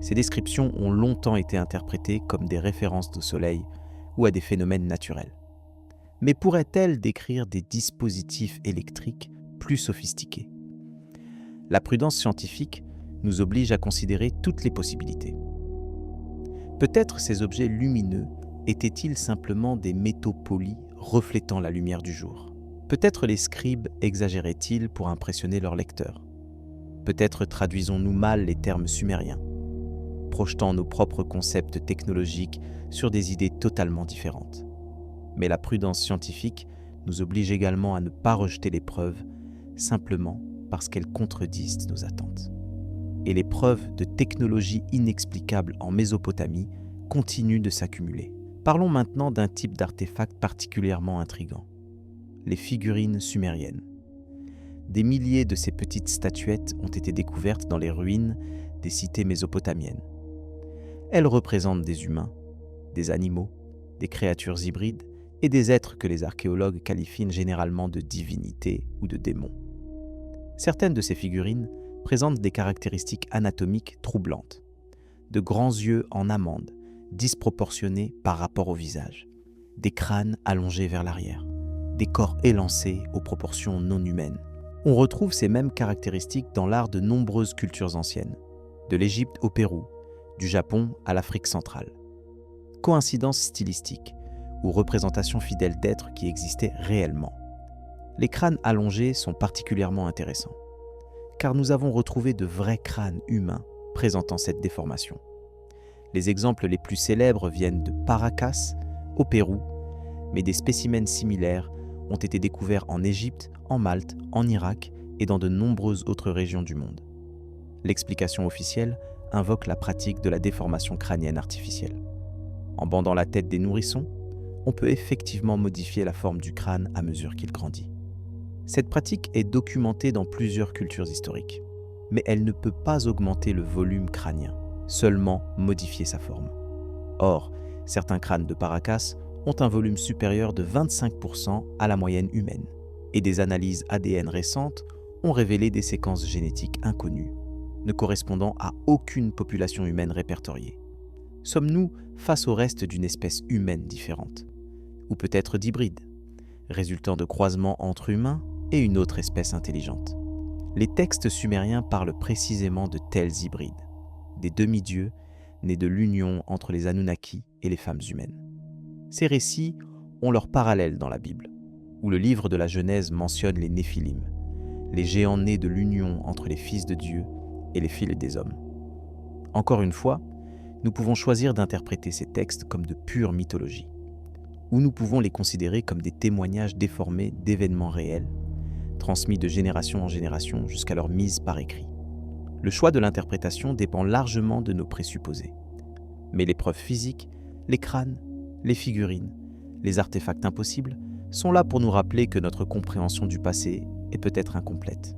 Ces descriptions ont longtemps été interprétées comme des références au soleil ou à des phénomènes naturels. Mais pourraient-elles décrire des dispositifs électriques plus sophistiqués ? La prudence scientifique nous oblige à considérer toutes les possibilités. Peut-être ces objets lumineux étaient-ils simplement des métaux polis reflétant la lumière du jour ? Peut-être les scribes exagéraient-ils pour impressionner leurs lecteurs ? Peut-être traduisons-nous mal les termes sumériens, projetant nos propres concepts technologiques sur des idées totalement différentes. Mais la prudence scientifique nous oblige également à ne pas rejeter les preuves simplement parce qu'elles contredisent nos attentes. Et les preuves de technologie inexplicable en Mésopotamie continuent de s'accumuler. Parlons maintenant d'un type d'artefact particulièrement intrigant, les figurines sumériennes. Des milliers de ces petites statuettes ont été découvertes dans les ruines des cités mésopotamiennes. Elles représentent des humains, des animaux, des créatures hybrides et des êtres que les archéologues qualifient généralement de divinités ou de démons. Certaines de ces figurines présentent des caractéristiques anatomiques troublantes. De grands yeux en amande, disproportionnés par rapport au visage, des crânes allongés vers l'arrière, des corps élancés aux proportions non humaines. On retrouve ces mêmes caractéristiques dans l'art de nombreuses cultures anciennes, de l'Égypte au Pérou, du Japon à l'Afrique centrale. Coïncidence stylistique ou représentation fidèle d'êtres qui existaient réellement. Les crânes allongés sont particulièrement intéressants, car nous avons retrouvé de vrais crânes humains présentant cette déformation. Les exemples les plus célèbres viennent de Paracas, au Pérou, mais des spécimens similaires ont été découverts en Égypte, en Malte, en Irak et dans de nombreuses autres régions du monde. L'explication officielle invoque la pratique de la déformation crânienne artificielle. En bandant la tête des nourrissons, on peut effectivement modifier la forme du crâne à mesure qu'il grandit. Cette pratique est documentée dans plusieurs cultures historiques, mais elle ne peut pas augmenter le volume crânien, seulement modifier sa forme. Or, certains crânes de Paracas ont un volume supérieur de 25% à la moyenne humaine, et des analyses ADN récentes ont révélé des séquences génétiques inconnues, ne correspondant à aucune population humaine répertoriée. Sommes-nous face au reste d'une espèce humaine différente, ou peut-être d'hybride, résultant de croisements entre humains et une autre espèce intelligente? Les textes sumériens parlent précisément de tels hybrides, des demi-dieux nés de l'union entre les Anunnaki et les femmes humaines. Ces récits ont leur parallèle dans la Bible, où le livre de la Genèse mentionne les Néphilim, les géants nés de l'union entre les fils de Dieu et les filles des hommes. Encore une fois, nous pouvons choisir d'interpréter ces textes comme de pure mythologie, ou nous pouvons les considérer comme des témoignages déformés d'événements réels, transmis de génération en génération jusqu'à leur mise par écrit. Le choix de l'interprétation dépend largement de nos présupposés. Mais les preuves physiques, les crânes, les figurines, les artefacts impossibles sont là pour nous rappeler que notre compréhension du passé est peut-être incomplète.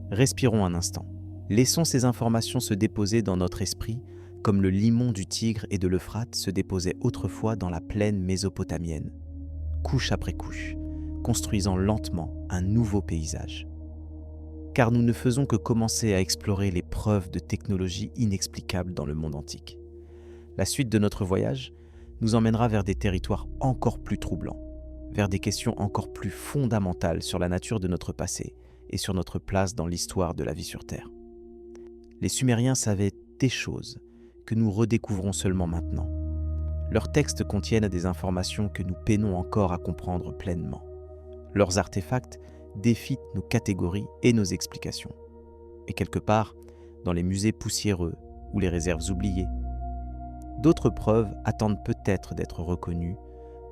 Respirons un instant. Laissons ces informations se déposer dans notre esprit comme le limon du Tigre et de l'Euphrate se déposait autrefois dans la plaine mésopotamienne, couche après couche, construisant lentement un nouveau paysage. Car nous ne faisons que commencer à explorer les preuves de technologies inexplicables dans le monde antique. La suite de notre voyage nous emmènera vers des territoires encore plus troublants, vers des questions encore plus fondamentales sur la nature de notre passé et sur notre place dans l'histoire de la vie sur Terre. Les Sumériens savaient des choses que nous redécouvrons seulement maintenant. Leurs textes contiennent des informations que nous peinons encore à comprendre pleinement. Leurs artefacts défient nos catégories et nos explications. Et quelque part, dans les musées poussiéreux ou les réserves oubliées, d'autres preuves attendent peut-être d'être reconnues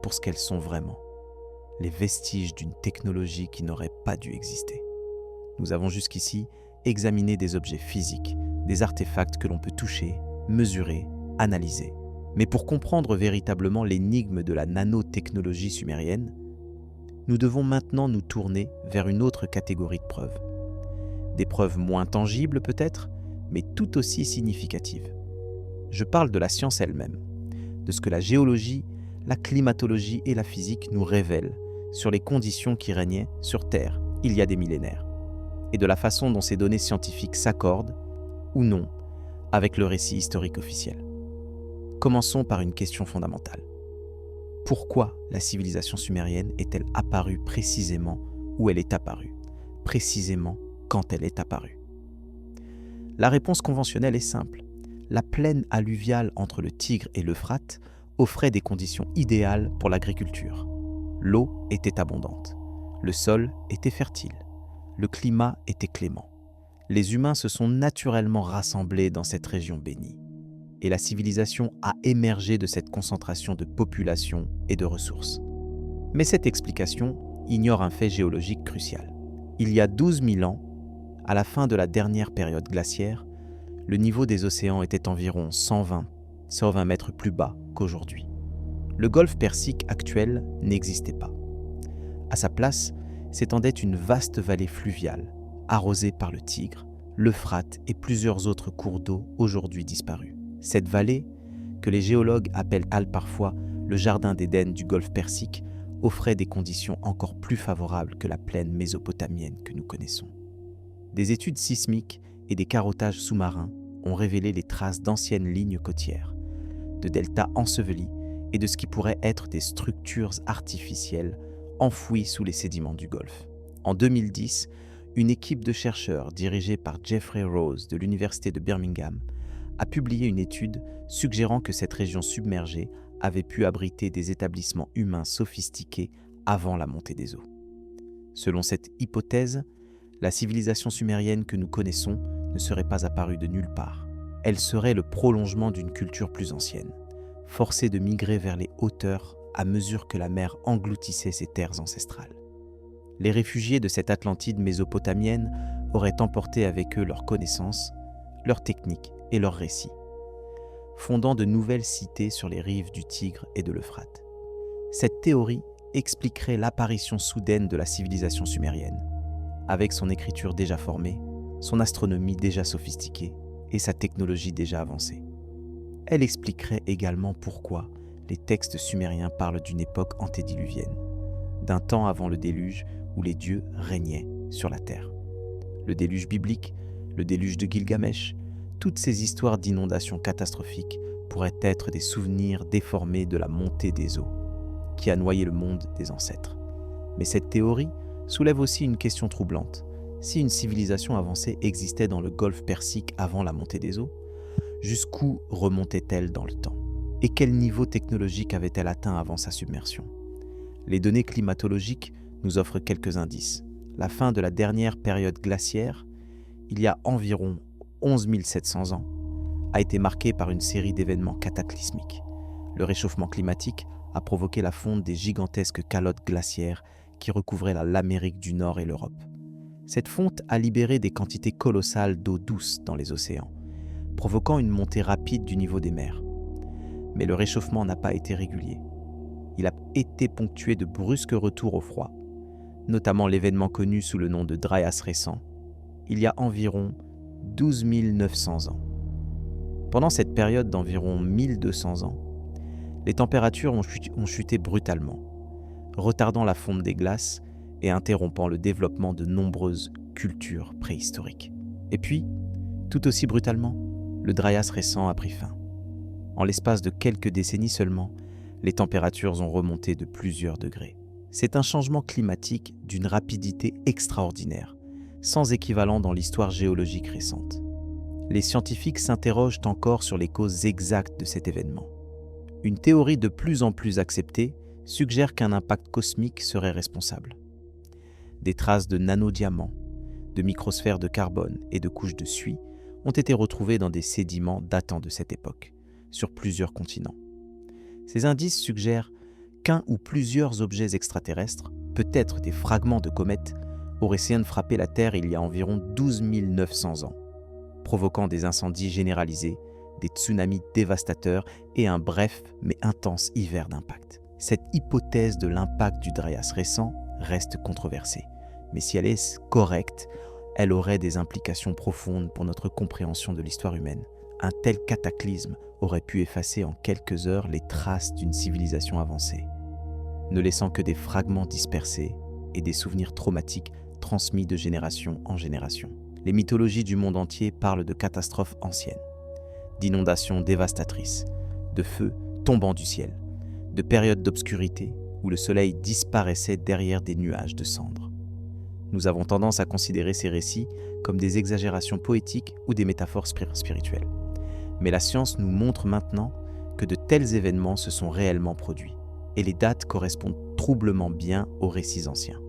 pour ce qu'elles sont vraiment, les vestiges d'une technologie qui n'aurait pas dû exister. Nous avons jusqu'ici examiné des objets physiques, des artefacts que l'on peut toucher, mesurer, analyser. Mais pour comprendre véritablement l'énigme de la nanotechnologie sumérienne, nous devons maintenant nous tourner vers une autre catégorie de preuves. Des preuves moins tangibles peut-être, mais tout aussi significatives. Je parle de la science elle-même, de ce que la géologie, la climatologie et la physique nous révèlent sur les conditions qui régnaient sur Terre il y a des millénaires, et de la façon dont ces données scientifiques s'accordent, ou non, avec le récit historique officiel. Commençons par une question fondamentale. Pourquoi la civilisation sumérienne est-elle apparue précisément où elle est apparue, précisément quand elle est apparue? La réponse conventionnelle est simple. La plaine alluviale entre le Tigre et l'Euphrate offrait des conditions idéales pour l'agriculture. L'eau était abondante, le sol était fertile, le climat était clément. Les humains se sont naturellement rassemblés dans cette région bénie, et la civilisation a émergé de cette concentration de population et de ressources. Mais cette explication ignore un fait géologique crucial. Il y a 12 000 ans, à la fin de la dernière période glaciaire, le niveau des océans était environ 120 mètres plus bas qu'aujourd'hui. Le golfe Persique actuel n'existait pas. À sa place s'étendait une vaste vallée fluviale, arrosée par le Tigre, l'Euphrate et plusieurs autres cours d'eau aujourd'hui disparus. Cette vallée, que les géologues appellent parfois le jardin d'Éden du golfe Persique, offrait des conditions encore plus favorables que la plaine mésopotamienne que nous connaissons. Des études sismiques et des carottages sous-marins ont révélé les traces d'anciennes lignes côtières, de deltas ensevelis et de ce qui pourrait être des structures artificielles enfouies sous les sédiments du golfe. En 2010, une équipe de chercheurs dirigée par Jeffrey Rose de l'Université de Birmingham a publié une étude suggérant que cette région submergée avait pu abriter des établissements humains sophistiqués avant la montée des eaux. Selon cette hypothèse, la civilisation sumérienne que nous connaissons ne serait pas apparue de nulle part. Elle serait le prolongement d'une culture plus ancienne, forcée de migrer vers les hauteurs à mesure que la mer engloutissait ses terres ancestrales. Les réfugiés de cette Atlantide mésopotamienne auraient emporté avec eux leurs connaissances, leurs techniques et leurs récits, fondant de nouvelles cités sur les rives du Tigre et de l'Euphrate. Cette théorie expliquerait l'apparition soudaine de la civilisation sumérienne, avec son écriture déjà formée, son astronomie déjà sophistiquée et sa technologie déjà avancée. Elle expliquerait également pourquoi les textes sumériens parlent d'une époque antédiluvienne, d'un temps avant le déluge où les dieux régnaient sur la terre. Le déluge biblique, le déluge de Gilgamesh, toutes ces histoires d'inondations catastrophiques pourraient être des souvenirs déformés de la montée des eaux, qui a noyé le monde des ancêtres. Mais cette théorie soulève aussi une question troublante. Si une civilisation avancée existait dans le golfe Persique avant la montée des eaux, jusqu'où remontait-elle dans le temps? Et quel niveau technologique avait-elle atteint avant sa submersion? Les données climatologiques nous offrent quelques indices. La fin de la dernière période glaciaire, il y a environ 11 700 ans, a été marquée par une série d'événements cataclysmiques. Le réchauffement climatique a provoqué la fonte des gigantesques calottes glaciaires qui recouvraient l'Amérique du Nord et l'Europe. Cette fonte a libéré des quantités colossales d'eau douce dans les océans, provoquant une montée rapide du niveau des mers. Mais le réchauffement n'a pas été régulier. Il a été ponctué de brusques retours au froid, notamment l'événement connu sous le nom de Dryas récent, il y a environ 12 900 ans. Pendant cette période d'environ 1200 ans, les températures ont chuté brutalement, retardant la fonte des glaces et interrompant le développement de nombreuses cultures préhistoriques. Et puis, tout aussi brutalement, le Dryas récent a pris fin. En l'espace de quelques décennies seulement, les températures ont remonté de plusieurs degrés. C'est un changement climatique d'une rapidité extraordinaire, sans équivalent dans l'histoire géologique récente. Les scientifiques s'interrogent encore sur les causes exactes de cet événement. Une théorie de plus en plus acceptée suggère qu'un impact cosmique serait responsable. Des traces de nanodiamants, de microsphères de carbone et de couches de suie ont été retrouvées dans des sédiments datant de cette époque, sur plusieurs continents. Ces indices suggèrent qu'un ou plusieurs objets extraterrestres, peut-être des fragments de comètes, auraient frappé la Terre il y a environ 12 900 ans, provoquant des incendies généralisés, des tsunamis dévastateurs et un bref mais intense hiver d'impact. Cette hypothèse de l'impact du Dryas récent reste controversée, mais si elle est correcte, elle aurait des implications profondes pour notre compréhension de l'histoire humaine. Un tel cataclysme aurait pu effacer en quelques heures les traces d'une civilisation avancée, ne laissant que des fragments dispersés et des souvenirs traumatiques transmis de génération en génération. Les mythologies du monde entier parlent de catastrophes anciennes, d'inondations dévastatrices, de feux tombant du ciel, de périodes d'obscurité où le soleil disparaissait derrière des nuages de cendres. Nous avons tendance à considérer ces récits comme des exagérations poétiques ou des métaphores spirituelles. Mais la science nous montre maintenant que de tels événements se sont réellement produits, et les dates correspondent troublement bien aux récits anciens.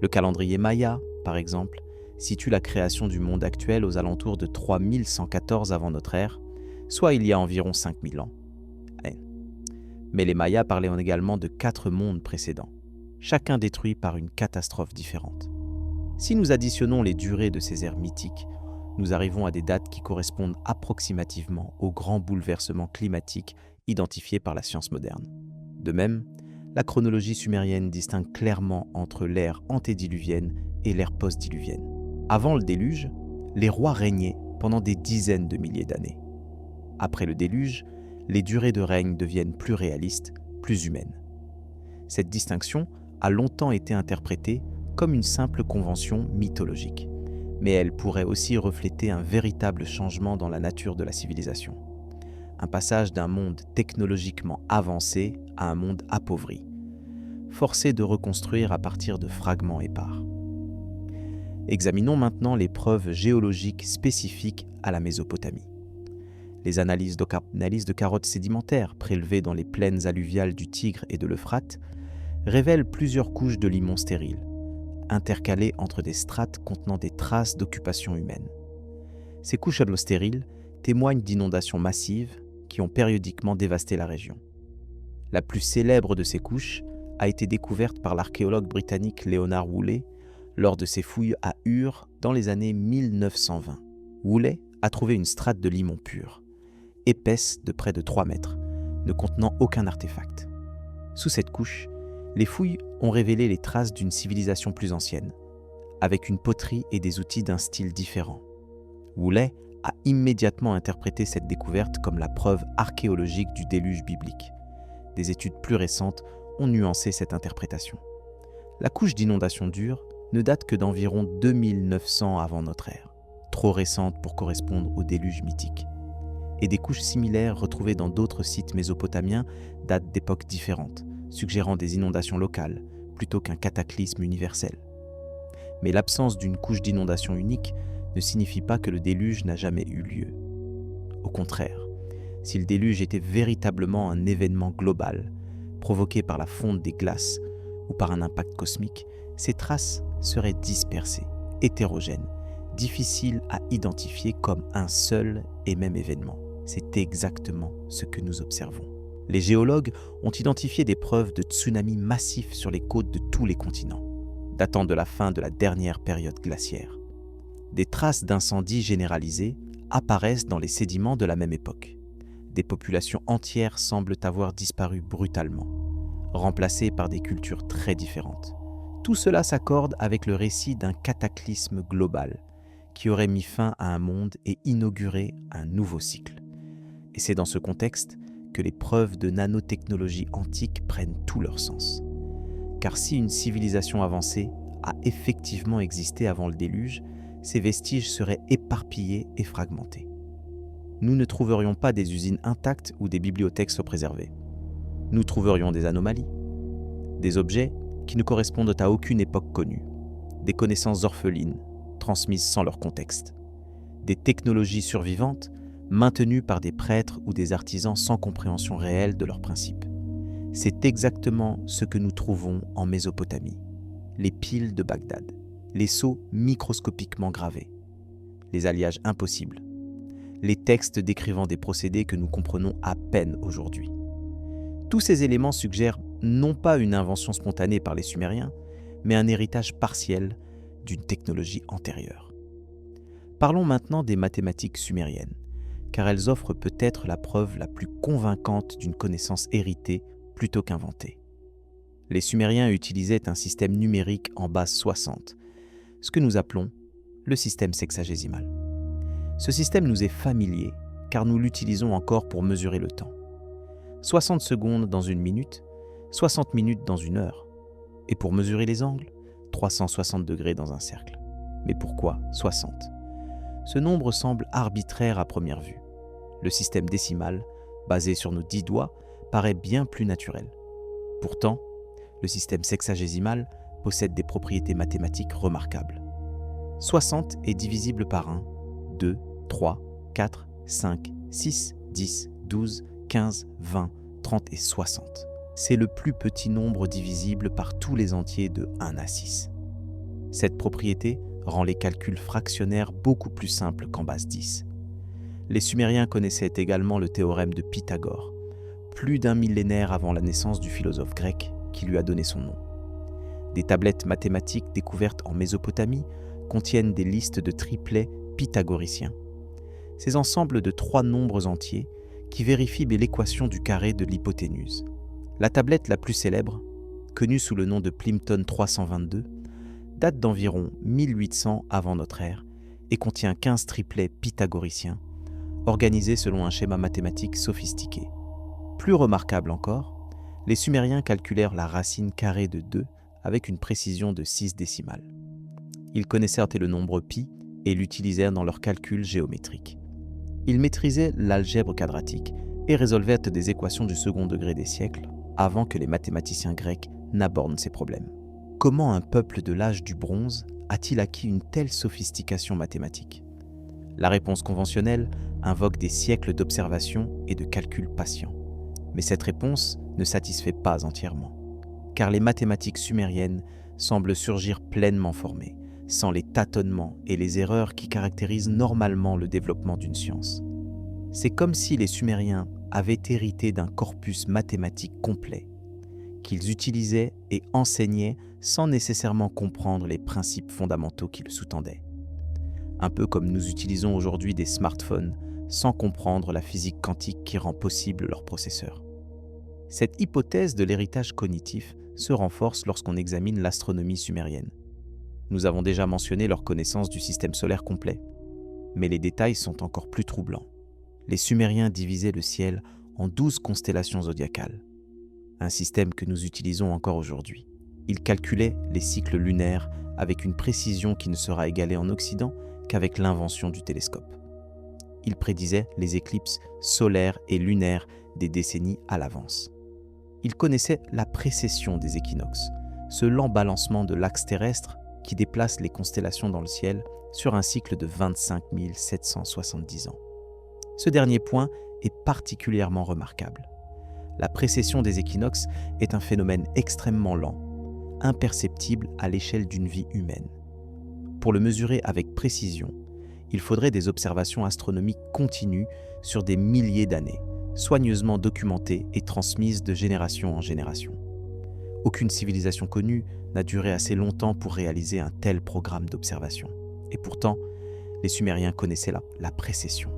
Le calendrier Maya, par exemple, situe la création du monde actuel aux alentours de 3114 avant notre ère, soit il y a environ 5000 ans. Mais les Mayas parlaient également de 4 mondes précédents, chacun détruit par une catastrophe différente. Si nous additionnons les durées de ces ères mythiques, nous arrivons à des dates qui correspondent approximativement aux grands bouleversements climatiques identifiés par la science moderne. De même, la chronologie sumérienne distingue clairement entre l'ère antédiluvienne et l'ère post-diluvienne. Avant le déluge, les rois régnaient pendant des dizaines de milliers d'années. Après le déluge, les durées de règne deviennent plus réalistes, plus humaines. Cette distinction a longtemps été interprétée comme une simple convention mythologique, mais elle pourrait aussi refléter un véritable changement dans la nature de la civilisation. Un passage d'un monde technologiquement avancé à un monde appauvri, forcé de reconstruire à partir de fragments épars. Examinons maintenant les preuves géologiques spécifiques à la Mésopotamie. Les analyses de carottes sédimentaires prélevées dans les plaines alluviales du Tigre et de l'Euphrate révèlent plusieurs couches de limon stérile, intercalées entre des strates contenant des traces d'occupation humaine. Ces couches holostériles témoignent d'inondations massives qui ont périodiquement dévasté la région. La plus célèbre de ces couches a été découverte par l'archéologue britannique Leonard Woolley lors de ses fouilles à Ur dans les années 1920. Woolley a trouvé une strate de limon pur, épaisse de près de 3 mètres, ne contenant aucun artefact. Sous cette couche, les fouilles ont révélé les traces d'une civilisation plus ancienne, avec une poterie et des outils d'un style différent. Woolley a immédiatement interprété cette découverte comme la preuve archéologique du déluge biblique. Des études plus récentes ont nuancé cette interprétation. La couche d'inondation d'Ur ne date que d'environ 2900 avant notre ère, trop récente pour correspondre au déluge mythique. Et des couches similaires retrouvées dans d'autres sites mésopotamiens datent d'époques différentes, suggérant des inondations locales plutôt qu'un cataclysme universel. Mais l'absence d'une couche d'inondation unique ne signifie pas que le déluge n'a jamais eu lieu. Au contraire, si le déluge était véritablement un événement global, provoqué par la fonte des glaces ou par un impact cosmique, ces traces seraient dispersées, hétérogènes, difficiles à identifier comme un seul et même événement. C'est exactement ce que nous observons. Les géologues ont identifié des preuves de tsunamis massifs sur les côtes de tous les continents, datant de la fin de la dernière période glaciaire. Des traces d'incendies généralisés apparaissent dans les sédiments de la même époque. Des populations entières semblent avoir disparu brutalement, remplacées par des cultures très différentes. Tout cela s'accorde avec le récit d'un cataclysme global qui aurait mis fin à un monde et inauguré un nouveau cycle. Et c'est dans ce contexte que les preuves de nanotechnologie antique prennent tout leur sens. Car si une civilisation avancée a effectivement existé avant le déluge, ses vestiges seraient éparpillés et fragmentés. Nous ne trouverions pas des usines intactes ou des bibliothèques préservées. Nous trouverions des anomalies, des objets qui ne correspondent à aucune époque connue, des connaissances orphelines, transmises sans leur contexte, des technologies survivantes maintenues par des prêtres ou des artisans sans compréhension réelle de leurs principes. C'est exactement ce que nous trouvons en Mésopotamie, les piles de Bagdad, les sceaux microscopiquement gravés, les alliages impossibles, les textes décrivant des procédés que nous comprenons à peine aujourd'hui. Tous ces éléments suggèrent non pas une invention spontanée par les Sumériens, mais un héritage partiel d'une technologie antérieure. Parlons maintenant des mathématiques sumériennes, car elles offrent peut-être la preuve la plus convaincante d'une connaissance héritée plutôt qu'inventée. Les Sumériens utilisaient un système numérique en base 60, ce que nous appelons le système sexagésimal. Ce système nous est familier, car nous l'utilisons encore pour mesurer le temps. 60 secondes dans une minute, 60 minutes dans une heure. Et pour mesurer les angles, 360 degrés dans un cercle. Mais pourquoi 60 ? Ce nombre semble arbitraire à première vue. Le système décimal, basé sur nos 10 doigts, paraît bien plus naturel. Pourtant, le système sexagésimal possède des propriétés mathématiques remarquables. 60 est divisible par 1, 2, 3, 4, 5, 6, 10, 12, 15, 20, 30 et 60. C'est le plus petit nombre divisible par tous les entiers de 1 à 6. Cette propriété rend les calculs fractionnaires beaucoup plus simples qu'en base 10. Les Sumériens connaissaient également le théorème de Pythagore, plus d'un millénaire avant la naissance du philosophe grec qui lui a donné son nom. Des tablettes mathématiques découvertes en Mésopotamie contiennent des listes de triplets pythagoriciens. Ces ensembles de 3 nombres entiers qui vérifient l'équation du carré de l'hypoténuse. La tablette la plus célèbre, connue sous le nom de Plimpton 322, date d'environ 1800 avant notre ère et contient 15 triplets pythagoriciens, organisés selon un schéma mathématique sophistiqué. Plus remarquable encore, les Sumériens calculèrent la racine carrée de 2 avec une précision de 6 décimales. Ils connaissaient le nombre pi et l'utilisèrent dans leurs calculs géométriques. Ils maîtrisaient l'algèbre quadratique et résolvaient des équations du second degré des siècles avant que les mathématiciens grecs n'abordent ces problèmes. Comment un peuple de l'âge du bronze a-t-il acquis une telle sophistication mathématique ? La réponse conventionnelle invoque des siècles d'observation et de calculs patients. Mais cette réponse ne satisfait pas entièrement, car les mathématiques sumériennes semblent surgir pleinement formés, sans les tâtonnements et les erreurs qui caractérisent normalement le développement d'une science. C'est comme si les Sumériens avaient hérité d'un corpus mathématique complet, qu'ils utilisaient et enseignaient sans nécessairement comprendre les principes fondamentaux qui le sous-tendaient. Un peu comme nous utilisons aujourd'hui des smartphones sans comprendre la physique quantique qui rend possible leurs processeurs. Cette hypothèse de l'héritage cognitif se renforce lorsqu'on examine l'astronomie sumérienne. Nous avons déjà mentionné leur connaissance du système solaire complet, mais les détails sont encore plus troublants. Les Sumériens divisaient le ciel en 12 constellations zodiacales, un système que nous utilisons encore aujourd'hui. Ils calculaient les cycles lunaires avec une précision qui ne sera égalée en Occident qu'avec l'invention du télescope. Ils prédisaient les éclipses solaires et lunaires des décennies à l'avance. Ils connaissaient la précession des équinoxes, ce lent balancement de l'axe terrestre qui déplace les constellations dans le ciel sur un cycle de 25 770 ans. Ce dernier point est particulièrement remarquable. La précession des équinoxes est un phénomène extrêmement lent, imperceptible à l'échelle d'une vie humaine. Pour le mesurer avec précision, il faudrait des observations astronomiques continues sur des milliers d'années, soigneusement documentées et transmises de génération en génération. Aucune civilisation connue n'a duré assez longtemps pour réaliser un tel programme d'observation. Et pourtant, les Sumériens connaissaient la précession.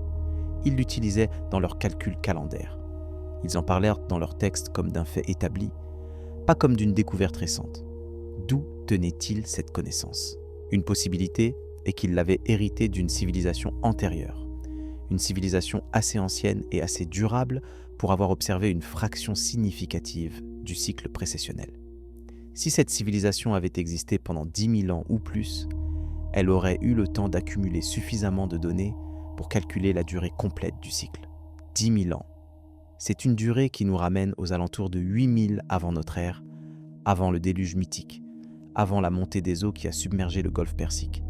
Ils l'utilisaient dans leurs calculs calendaires. Ils en parlèrent dans leurs textes comme d'un fait établi, pas comme d'une découverte récente. D'où tenaient-ils cette connaissance ? Une possibilité est qu'ils l'avaient héritée d'une civilisation antérieure, une civilisation assez ancienne et assez durable pour avoir observé une fraction significative du cycle précessionnel. Si cette civilisation avait existé pendant 10 000 ans ou plus, elle aurait eu le temps d'accumuler suffisamment de données pour calculer la durée complète du cycle. 10 000 ans. C'est une durée qui nous ramène aux alentours de 8 000 avant notre ère, avant le déluge mythique, avant la montée des eaux qui a submergé le golfe Persique,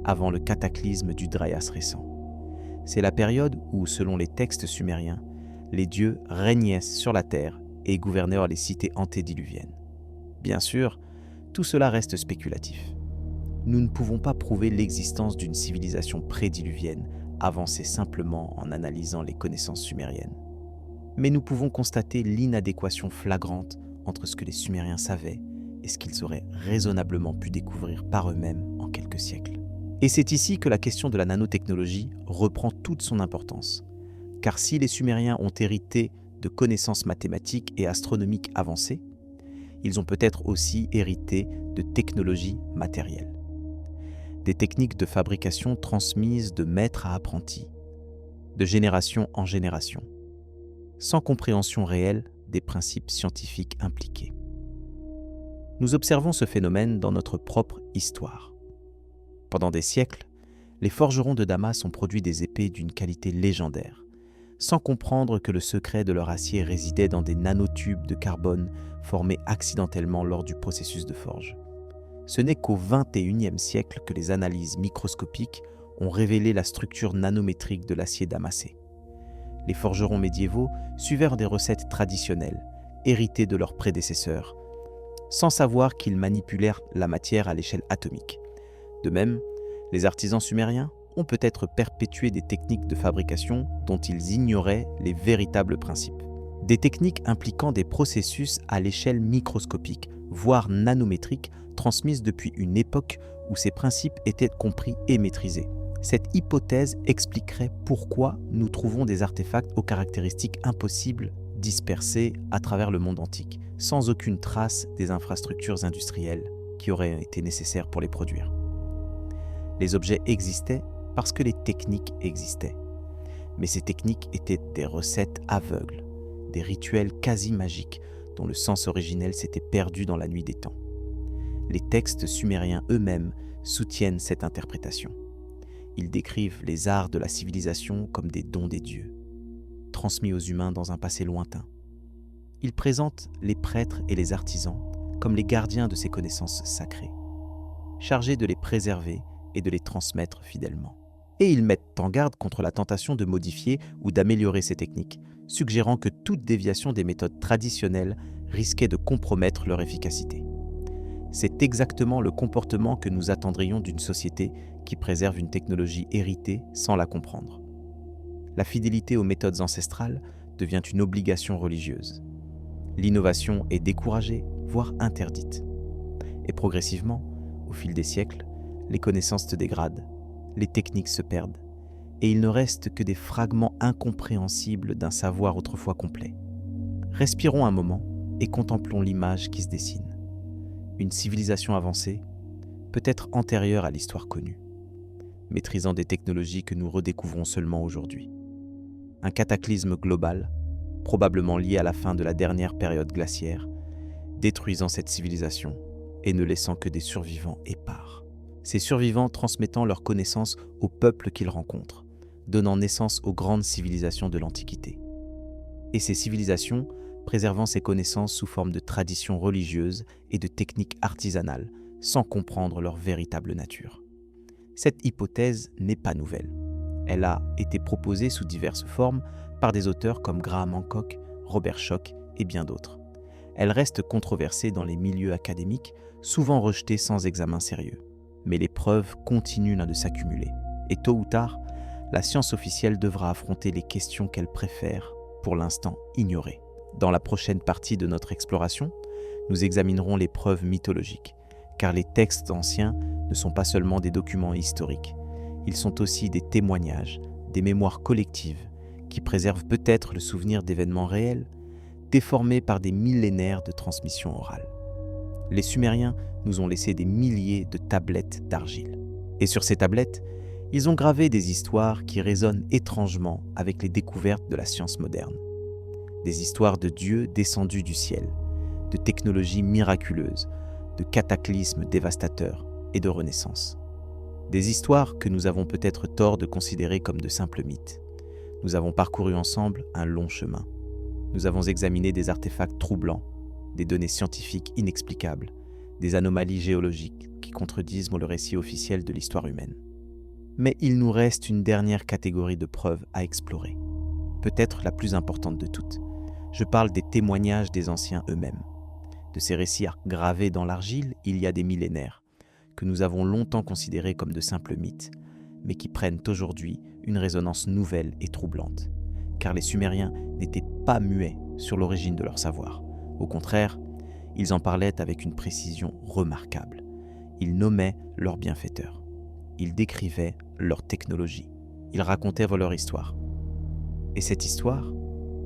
avant le cataclysme du Dryas récent. C'est la période où, selon les textes sumériens, les dieux régnaient sur la terre et gouvernèrent les cités antédiluviennes. Bien sûr, tout cela reste spéculatif. Nous ne pouvons pas prouver l'existence d'une civilisation prédiluvienne avancée simplement en analysant les connaissances sumériennes. Mais nous pouvons constater l'inadéquation flagrante entre ce que les Sumériens savaient et ce qu'ils auraient raisonnablement pu découvrir par eux-mêmes en quelques siècles. Et c'est ici que la question de la nanotechnologie reprend toute son importance. Car si les Sumériens ont hérité de connaissances mathématiques et astronomiques avancées, ils ont peut-être aussi hérité de technologies matérielles. Des techniques de fabrication transmises de maître à apprenti, de génération en génération, sans compréhension réelle des principes scientifiques impliqués. Nous observons ce phénomène dans notre propre histoire. Pendant des siècles, les forgerons de Damas ont produit des épées d'une qualité légendaire, sans comprendre que le secret de leur acier résidait dans des nanotubes de carbone formés accidentellement lors du processus de forge. Ce n'est qu'au XXIe siècle que les analyses microscopiques ont révélé la structure nanométrique de l'acier damassé. Les forgerons médiévaux suivèrent des recettes traditionnelles, héritées de leurs prédécesseurs, sans savoir qu'ils manipulèrent la matière à l'échelle atomique. De même, les artisans sumériens ont peut-être perpétué des techniques de fabrication dont ils ignoraient les véritables principes. Des techniques impliquant des processus à l'échelle microscopique, voire nanométrique, transmises depuis une époque où ces principes étaient compris et maîtrisés. Cette hypothèse expliquerait pourquoi nous trouvons des artefacts aux caractéristiques impossibles dispersés à travers le monde antique, sans aucune trace des infrastructures industrielles qui auraient été nécessaires pour les produire. Les objets existaient parce que les techniques existaient. Mais ces techniques étaient des recettes aveugles, des rituels quasi magiques dont le sens originel s'était perdu dans la nuit des temps. Les textes sumériens eux-mêmes soutiennent cette interprétation. Ils décrivent les arts de la civilisation comme des dons des dieux, transmis aux humains dans un passé lointain. Ils présentent les prêtres et les artisans comme les gardiens de ces connaissances sacrées, chargés de les préserver et de les transmettre fidèlement. Et ils mettent en garde contre la tentation de modifier ou d'améliorer ces techniques, suggérant que toute déviation des méthodes traditionnelles risquait de compromettre leur efficacité. C'est exactement le comportement que nous attendrions d'une société qui préserve une technologie héritée sans la comprendre. La fidélité aux méthodes ancestrales devient une obligation religieuse. L'innovation est découragée, voire interdite. Et progressivement, au fil des siècles, les connaissances se dégradent, les techniques se perdent, et il ne reste que des fragments incompréhensibles d'un savoir autrefois complet. Respirons un moment et contemplons l'image qui se dessine. Une civilisation avancée, peut-être antérieure à l'histoire connue, maîtrisant des technologies que nous redécouvrons seulement aujourd'hui. Un cataclysme global, probablement lié à la fin de la dernière période glaciaire, détruisant cette civilisation et ne laissant que des survivants épars. Ces survivants transmettant leurs connaissances aux peuples qu'ils rencontrent, donnant naissance aux grandes civilisations de l'Antiquité. Et ces civilisations préservant ces connaissances sous forme de traditions religieuses et de techniques artisanales, sans comprendre leur véritable nature. Cette hypothèse n'est pas nouvelle. Elle a été proposée sous diverses formes par des auteurs comme Graham Hancock, Robert Schoch et bien d'autres. Elle reste controversée dans les milieux académiques, souvent rejetée sans examen sérieux. Mais les preuves continuent de s'accumuler. Et tôt ou tard, la science officielle devra affronter les questions qu'elle préfère, pour l'instant, ignorer. Dans la prochaine partie de notre exploration, nous examinerons les preuves mythologiques, car les textes anciens ne sont pas seulement des documents historiques, ils sont aussi des témoignages, des mémoires collectives, qui préservent peut-être le souvenir d'événements réels, déformés par des millénaires de transmission orale. Les Sumériens nous ont laissé des milliers de tablettes d'argile. Et sur ces tablettes, ils ont gravé des histoires qui résonnent étrangement avec les découvertes de la science moderne. Des histoires de dieux descendus du ciel, de technologies miraculeuses, de cataclysmes dévastateurs et de renaissance. Des histoires que nous avons peut-être tort de considérer comme de simples mythes. Nous avons parcouru ensemble un long chemin. Nous avons examiné des artefacts troublants, des données scientifiques inexplicables, des anomalies géologiques qui contredisent le récit officiel de l'histoire humaine. Mais il nous reste une dernière catégorie de preuves à explorer, peut-être la plus importante de toutes. Je parle des témoignages des anciens eux-mêmes, de ces récits gravés dans l'argile il y a des millénaires, que nous avons longtemps considérés comme de simples mythes, mais qui prennent aujourd'hui une résonance nouvelle et troublante, car les Sumériens n'étaient pas muets sur l'origine de leur savoir. Au contraire, ils en parlaient avec une précision remarquable. Ils nommaient leurs bienfaiteurs. Ils décrivaient leur technologie. Ils racontaient leur histoire. Et cette histoire,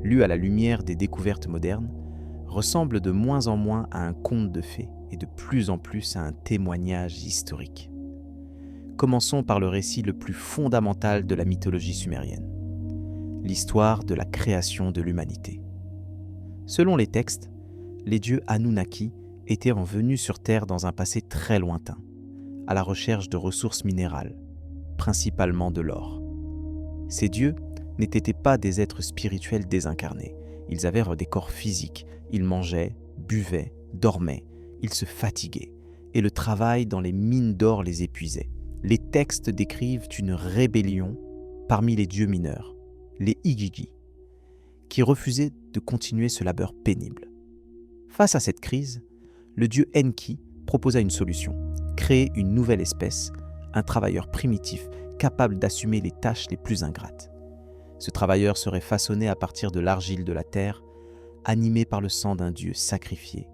lue à la lumière des découvertes modernes, ressemble de moins en moins à un conte de fées et de plus en plus à un témoignage historique. Commençons par le récit le plus fondamental de la mythologie sumérienne, l'histoire de la création de l'humanité. Selon les textes, les dieux Anunnaki étaient venus sur Terre dans un passé très lointain, à la recherche de ressources minérales, principalement de l'or. Ces dieux n'étaient pas des êtres spirituels désincarnés. Ils avaient des corps physiques, ils mangeaient, buvaient, dormaient, ils se fatiguaient, et le travail dans les mines d'or les épuisait. Les textes décrivent une rébellion parmi les dieux mineurs, les Igigi, qui refusaient de continuer ce labeur pénible. Face à cette crise, le dieu Enki proposa une solution, créer une nouvelle espèce, un travailleur primitif capable d'assumer les tâches les plus ingrates. Ce travailleur serait façonné à partir de l'argile de la terre, animé par le sang d'un dieu sacrifié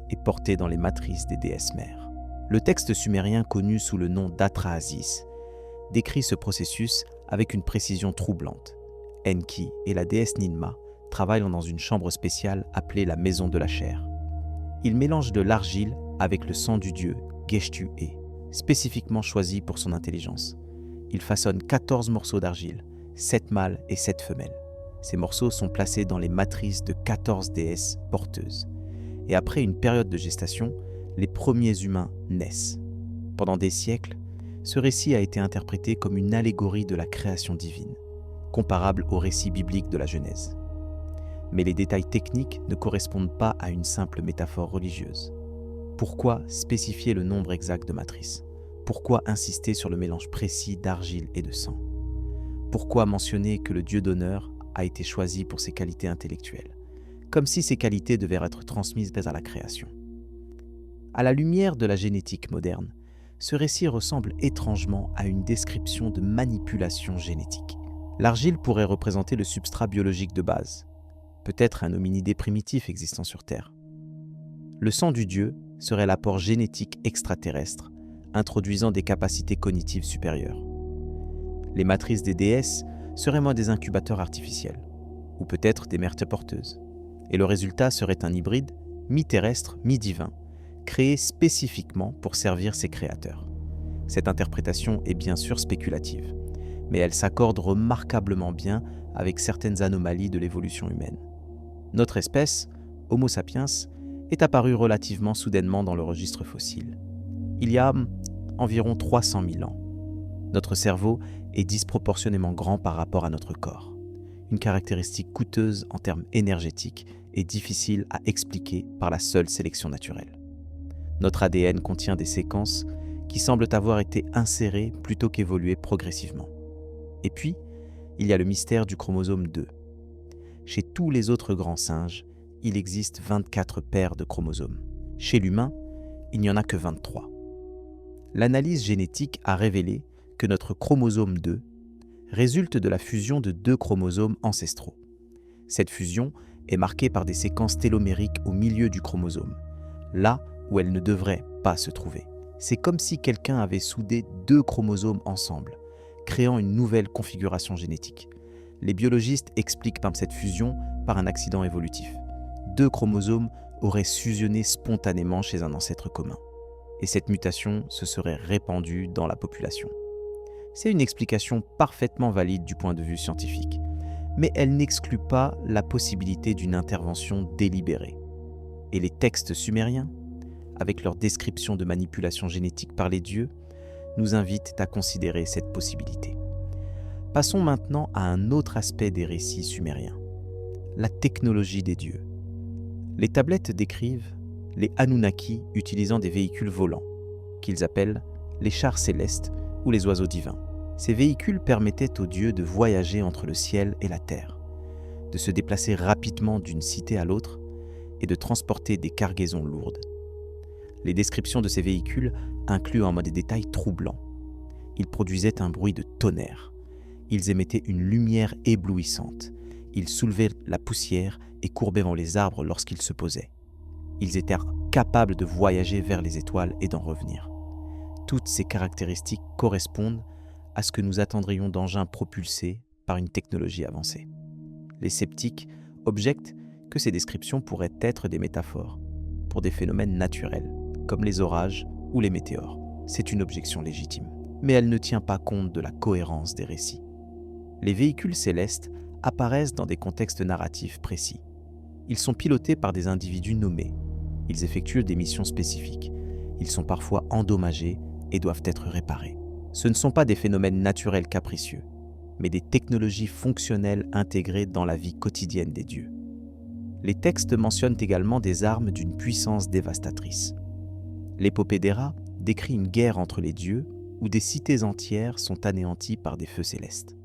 et porté dans les matrices des déesses mères. Le texte sumérien connu sous le nom d'Atrahasis décrit ce processus avec une précision troublante. Enki et la déesse Ninma travaillent dans une chambre spéciale appelée la maison de la chair. Ils mélangent de l'argile avec le sang du dieu Geshtu-e, spécifiquement choisi pour son intelligence. Ils façonnent 14 morceaux d'argile, 7 mâles et 7 femelles. Ces morceaux sont placés dans les matrices de 14 déesses porteuses. Et après une période de gestation, les premiers humains naissent. Pendant des siècles, ce récit a été interprété comme une allégorie de la création divine, comparable au récit biblique de la Genèse. Mais les détails techniques ne correspondent pas à une simple métaphore religieuse. Pourquoi spécifier le nombre exact de matrices ? Pourquoi insister sur le mélange précis d'argile et de sang ? Pourquoi mentionner que le dieu d'honneur a été choisi pour ses qualités intellectuelles, comme si ces qualités devaient être transmises à la création ? À la lumière de la génétique moderne, ce récit ressemble étrangement à une description de manipulation génétique. L'argile pourrait représenter le substrat biologique de base, peut-être un hominidé primitif existant sur Terre. Le sang du dieu serait l'apport génétique extraterrestre, introduisant des capacités cognitives supérieures. Les matrices des déesses seraient moins des incubateurs artificiels, ou peut-être des mères porteuses. Et le résultat serait un hybride, mi-terrestre, mi-divin, créé spécifiquement pour servir ses créateurs. Cette interprétation est bien sûr spéculative, mais elle s'accorde remarquablement bien avec certaines anomalies de l'évolution humaine. Notre espèce, Homo sapiens, est apparue relativement soudainement dans le registre fossile. Il y a environ 300 000 ans. Notre cerveau est disproportionnément grand par rapport à notre corps, une caractéristique coûteuse en termes énergétiques et difficile à expliquer par la seule sélection naturelle. Notre ADN contient des séquences qui semblent avoir été insérées plutôt qu'évoluées progressivement. Et puis, il y a le mystère du chromosome 2. Chez tous les autres grands singes, il existe 24 paires de chromosomes. Chez l'humain, il n'y en a que 23. L'analyse génétique a révélé que notre chromosome 2 résulte de la fusion de 2 chromosomes ancestraux. Cette fusion est marquée par des séquences télomériques au milieu du chromosome, là où elles ne devraient pas se trouver. C'est comme si quelqu'un avait soudé 2 chromosomes ensemble, créant une nouvelle configuration génétique. Les biologistes expliquent cette fusion par un accident évolutif. 2 chromosomes auraient fusionné spontanément chez un ancêtre commun. Et cette mutation se serait répandue dans la population. C'est une explication parfaitement valide du point de vue scientifique, mais elle n'exclut pas la possibilité d'une intervention délibérée. Et les textes sumériens, avec leur description de manipulation génétique par les dieux, nous invitent à considérer cette possibilité. Passons maintenant à un autre aspect des récits sumériens, la technologie des dieux. Les tablettes décrivent les Anunnaki utilisant des véhicules volants, qu'ils appellent les chars célestes ou les oiseaux divins. Ces véhicules permettaient aux dieux de voyager entre le ciel et la terre, de se déplacer rapidement d'une cité à l'autre et de transporter des cargaisons lourdes. Les descriptions de ces véhicules incluent des détails troublants. Ils produisaient un bruit de tonnerre. Ils émettaient une lumière éblouissante. Ils soulevaient la poussière et courbaient dans les arbres lorsqu'ils se posaient. Ils étaient capables de voyager vers les étoiles et d'en revenir. Toutes ces caractéristiques correspondent à ce que nous attendrions d'engins propulsés par une technologie avancée. Les sceptiques objectent que ces descriptions pourraient être des métaphores pour des phénomènes naturels, comme les orages ou les météores. C'est une objection légitime, mais elle ne tient pas compte de la cohérence des récits. Les véhicules célestes apparaissent dans des contextes narratifs précis. Ils sont pilotés par des individus nommés. Ils effectuent des missions spécifiques. Ils sont parfois endommagés et doivent être réparés. Ce ne sont pas des phénomènes naturels capricieux, mais des technologies fonctionnelles intégrées dans la vie quotidienne des dieux. Les textes mentionnent également des armes d'une puissance dévastatrice. L'épopée d'Héra décrit une guerre entre les dieux où des cités entières sont anéanties par des feux célestes.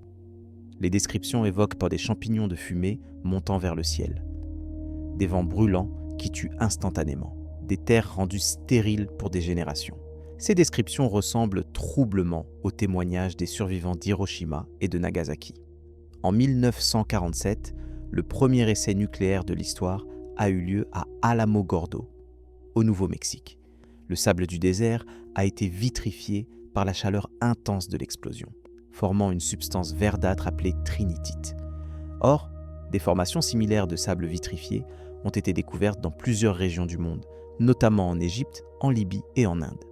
Les descriptions évoquent par des champignons de fumée montant vers le ciel, des vents brûlants qui tuent instantanément, des terres rendues stériles pour des générations. Ces descriptions ressemblent troublement aux témoignages des survivants d'Hiroshima et de Nagasaki. En 1947, le premier essai nucléaire de l'histoire a eu lieu à Alamogordo, au Nouveau-Mexique. Le sable du désert a été vitrifié par la chaleur intense de l'explosion, formant une substance verdâtre appelée trinitite. Or, des formations similaires de sable vitrifié ont été découvertes dans plusieurs régions du monde, notamment en Égypte, en Libye et en Inde.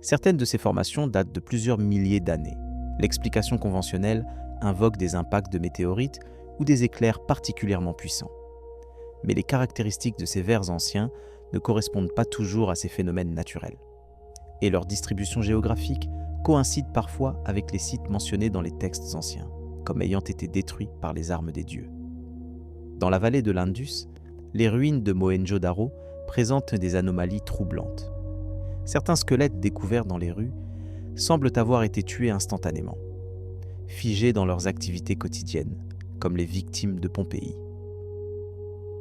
Certaines de ces formations datent de plusieurs milliers d'années. L'explication conventionnelle invoque des impacts de météorites ou des éclairs particulièrement puissants. Mais les caractéristiques de ces vers anciens ne correspondent pas toujours à ces phénomènes naturels. Et leur distribution géographique coïncide parfois avec les sites mentionnés dans les textes anciens, comme ayant été détruits par les armes des dieux. Dans la vallée de l'Indus, les ruines de Mohenjo-Daro présentent des anomalies troublantes. Certains squelettes découverts dans les rues semblent avoir été tués instantanément, figés dans leurs activités quotidiennes, comme les victimes de Pompéi.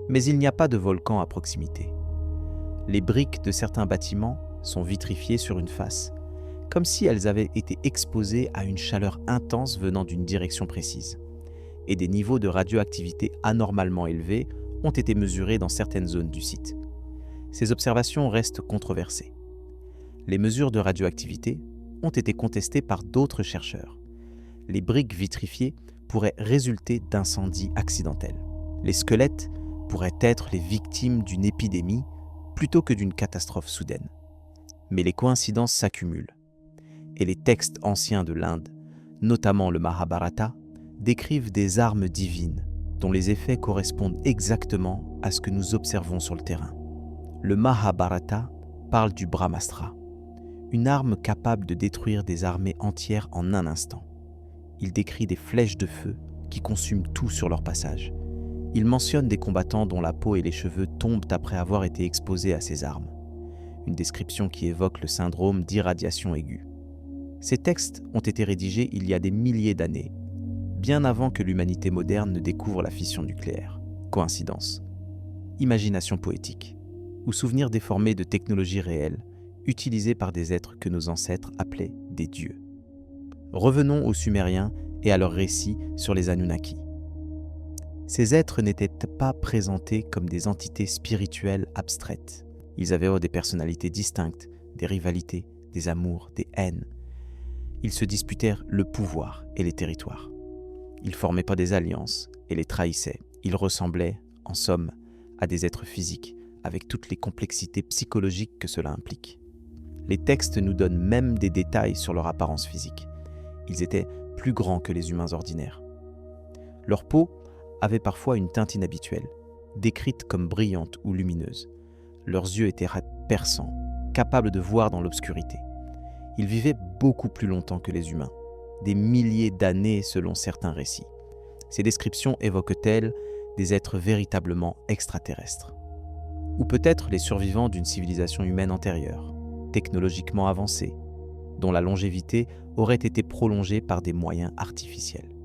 Mais il n'y a pas de volcan à proximité. Les briques de certains bâtiments sont vitrifiées sur une face, comme si elles avaient été exposées à une chaleur intense venant d'une direction précise. Et des niveaux de radioactivité anormalement élevés ont été mesurés dans certaines zones du site. Ces observations restent controversées. Les mesures de radioactivité ont été contestées par d'autres chercheurs. Les briques vitrifiées pourraient résulter d'incendies accidentels. Les squelettes pourraient être les victimes d'une épidémie plutôt que d'une catastrophe soudaine. Mais les coïncidences s'accumulent. Et les textes anciens de l'Inde, notamment le Mahabharata, décrivent des armes divines dont les effets correspondent exactement à ce que nous observons sur le terrain. Le Mahabharata parle du Brahmastra, une arme capable de détruire des armées entières en un instant. Il décrit des flèches de feu qui consument tout sur leur passage. Il mentionne des combattants dont la peau et les cheveux tombent après avoir été exposés à ces armes. Une description qui évoque le syndrome d'irradiation aiguë. Ces textes ont été rédigés il y a des milliers d'années, bien avant que l'humanité moderne ne découvre la fission nucléaire. Coïncidence, imagination poétique, ou souvenir déformé de technologies réelles, utilisées par des êtres que nos ancêtres appelaient des dieux. Revenons aux Sumériens et à leurs récits sur les Anunnaki. Ces êtres n'étaient pas présentés comme des entités spirituelles abstraites. Ils avaient des personnalités distinctes, des rivalités, des amours, des haines. Ils se disputèrent le pouvoir et les territoires. Ils formaient pas des alliances et les trahissaient. Ils ressemblaient, en somme, à des êtres physiques, avec toutes les complexités psychologiques que cela implique. Les textes nous donnent même des détails sur leur apparence physique. Ils étaient plus grands que les humains ordinaires. Leur peau avait parfois une teinte inhabituelle, décrite comme brillante ou lumineuse. Leurs yeux étaient perçants, capables de voir dans l'obscurité. Ils vivaient beaucoup plus longtemps que les humains, des milliers d'années selon certains récits. Ces descriptions évoquent-elles des êtres véritablement extraterrestres? Ou peut-être les survivants d'une civilisation humaine antérieure, technologiquement avancée, dont la longévité aurait été prolongée par des moyens artificiels.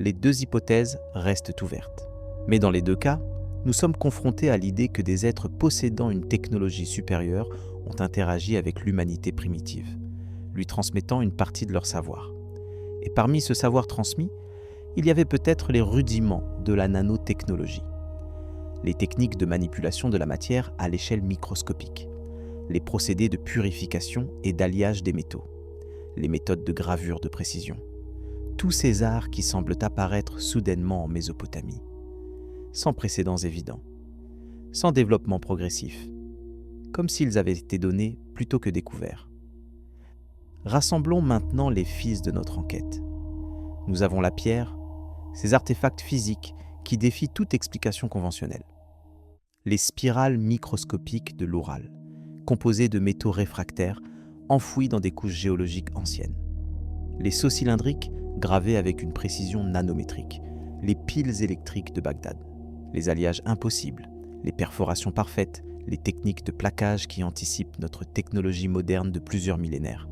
Les deux hypothèses restent ouvertes. Mais dans les deux cas, nous sommes confrontés à l'idée que des êtres possédant une technologie supérieure ont interagi avec l'humanité primitive, lui transmettant une partie de leur savoir. Et parmi ce savoir transmis, il y avait peut-être les rudiments de la nanotechnologie, les techniques de manipulation de la matière à l'échelle microscopique, les procédés de purification et d'alliage des métaux, les méthodes de gravure de précision, tous ces arts qui semblent apparaître soudainement en Mésopotamie, sans précédents évidents, sans développement progressif, comme s'ils avaient été donnés plutôt que découverts. Rassemblons maintenant les fils de notre enquête. Nous avons la pierre, ces artefacts physiques qui défient toute explication conventionnelle. Les spirales microscopiques de l'Oural, composées de métaux réfractaires enfouis dans des couches géologiques anciennes. Les sceaux cylindriques gravés avec une précision nanométrique, les piles électriques de Bagdad, les alliages impossibles, les perforations parfaites, les techniques de plaquage qui anticipent notre technologie moderne de plusieurs millénaires.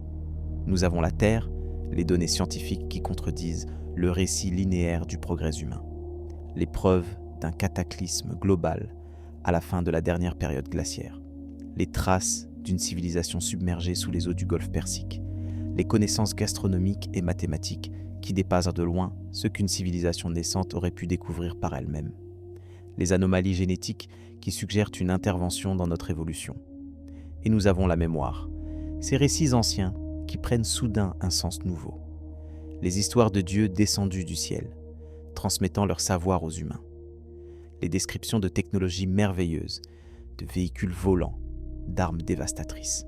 Nous avons la Terre, les données scientifiques qui contredisent le récit linéaire du progrès humain, les preuves d'un cataclysme global à la fin de la dernière période glaciaire, les traces d'une civilisation submergée sous les eaux du golfe Persique, les connaissances gastronomiques et mathématiques qui dépassent de loin ce qu'une civilisation naissante aurait pu découvrir par elle-même, les anomalies génétiques qui suggèrent une intervention dans notre évolution. Et nous avons la mémoire, ces récits anciens qui prennent soudain un sens nouveau, les histoires de Dieu descendus du ciel, transmettant leur savoir aux humains, les descriptions de technologies merveilleuses, de véhicules volants, d'armes dévastatrices,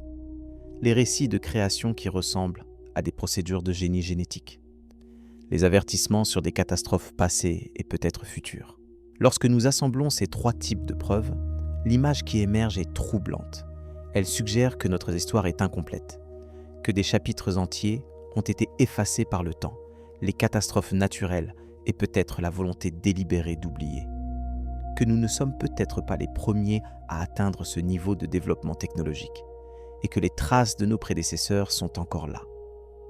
les récits de création qui ressemblent à des procédures de génie génétique, les avertissements sur des catastrophes passées et peut-être futures. Lorsque nous assemblons ces trois types de preuves, l'image qui émerge est troublante. Elle suggère que notre histoire est incomplète, que des chapitres entiers ont été effacés par le temps, les catastrophes naturelles et peut-être la volonté délibérée d'oublier, que nous ne sommes peut-être pas les premiers à atteindre ce niveau de développement technologique et que les traces de nos prédécesseurs sont encore là,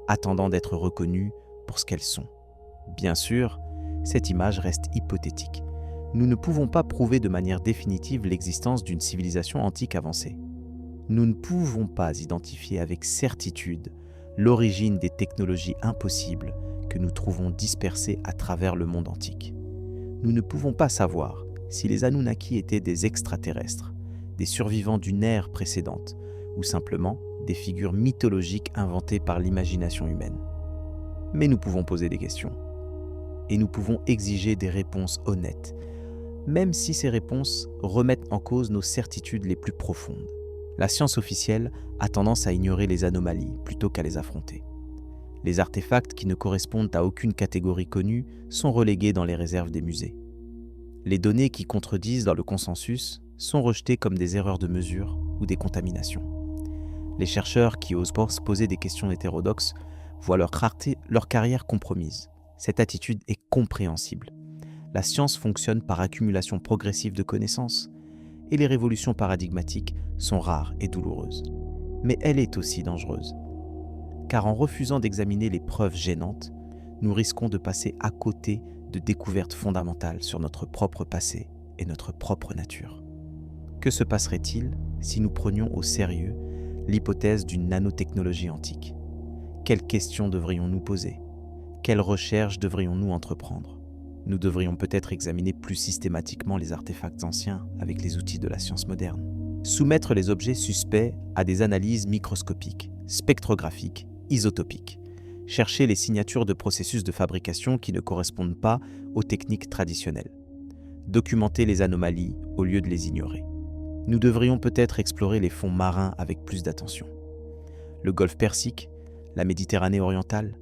attendant d'être reconnues pour ce qu'elles sont. Bien sûr, cette image reste hypothétique. Nous ne pouvons pas prouver de manière définitive l'existence d'une civilisation antique avancée. Nous ne pouvons pas identifier avec certitude l'origine des technologies impossibles que nous trouvons dispersées à travers le monde antique. Nous ne pouvons pas savoir si les Anunnaki étaient des extraterrestres, des survivants d'une ère précédente, ou simplement des figures mythologiques inventées par l'imagination humaine. Mais nous pouvons poser des questions. Et nous pouvons exiger des réponses honnêtes, même si ces réponses remettent en cause nos certitudes les plus profondes. La science officielle a tendance à ignorer les anomalies plutôt qu'à les affronter. Les artefacts qui ne correspondent à aucune catégorie connue sont relégués dans les réserves des musées. Les données qui contredisent dans le consensus sont rejetées comme des erreurs de mesure ou des contaminations. Les chercheurs qui osent poser des questions hétérodoxes voient leur carrière compromise. Cette attitude est compréhensible. La science fonctionne par accumulation progressive de connaissances, et les révolutions paradigmatiques sont rares et douloureuses. Mais elle est aussi dangereuse. Car en refusant d'examiner les preuves gênantes, nous risquons de passer à côté de découvertes fondamentales sur notre propre passé et notre propre nature. Que se passerait-il si nous prenions au sérieux l'hypothèse d'une nanotechnologie antique ? Quelles questions devrions-nous poser ? Quelles recherches devrions-nous entreprendre ? Nous devrions peut-être examiner plus systématiquement les artefacts anciens avec les outils de la science moderne. Soumettre les objets suspects à des analyses microscopiques, spectrographiques, isotopiques. Chercher les signatures de processus de fabrication qui ne correspondent pas aux techniques traditionnelles. Documenter les anomalies au lieu de les ignorer. Nous devrions peut-être explorer les fonds marins avec plus d'attention. Le golfe Persique, la Méditerranée orientale,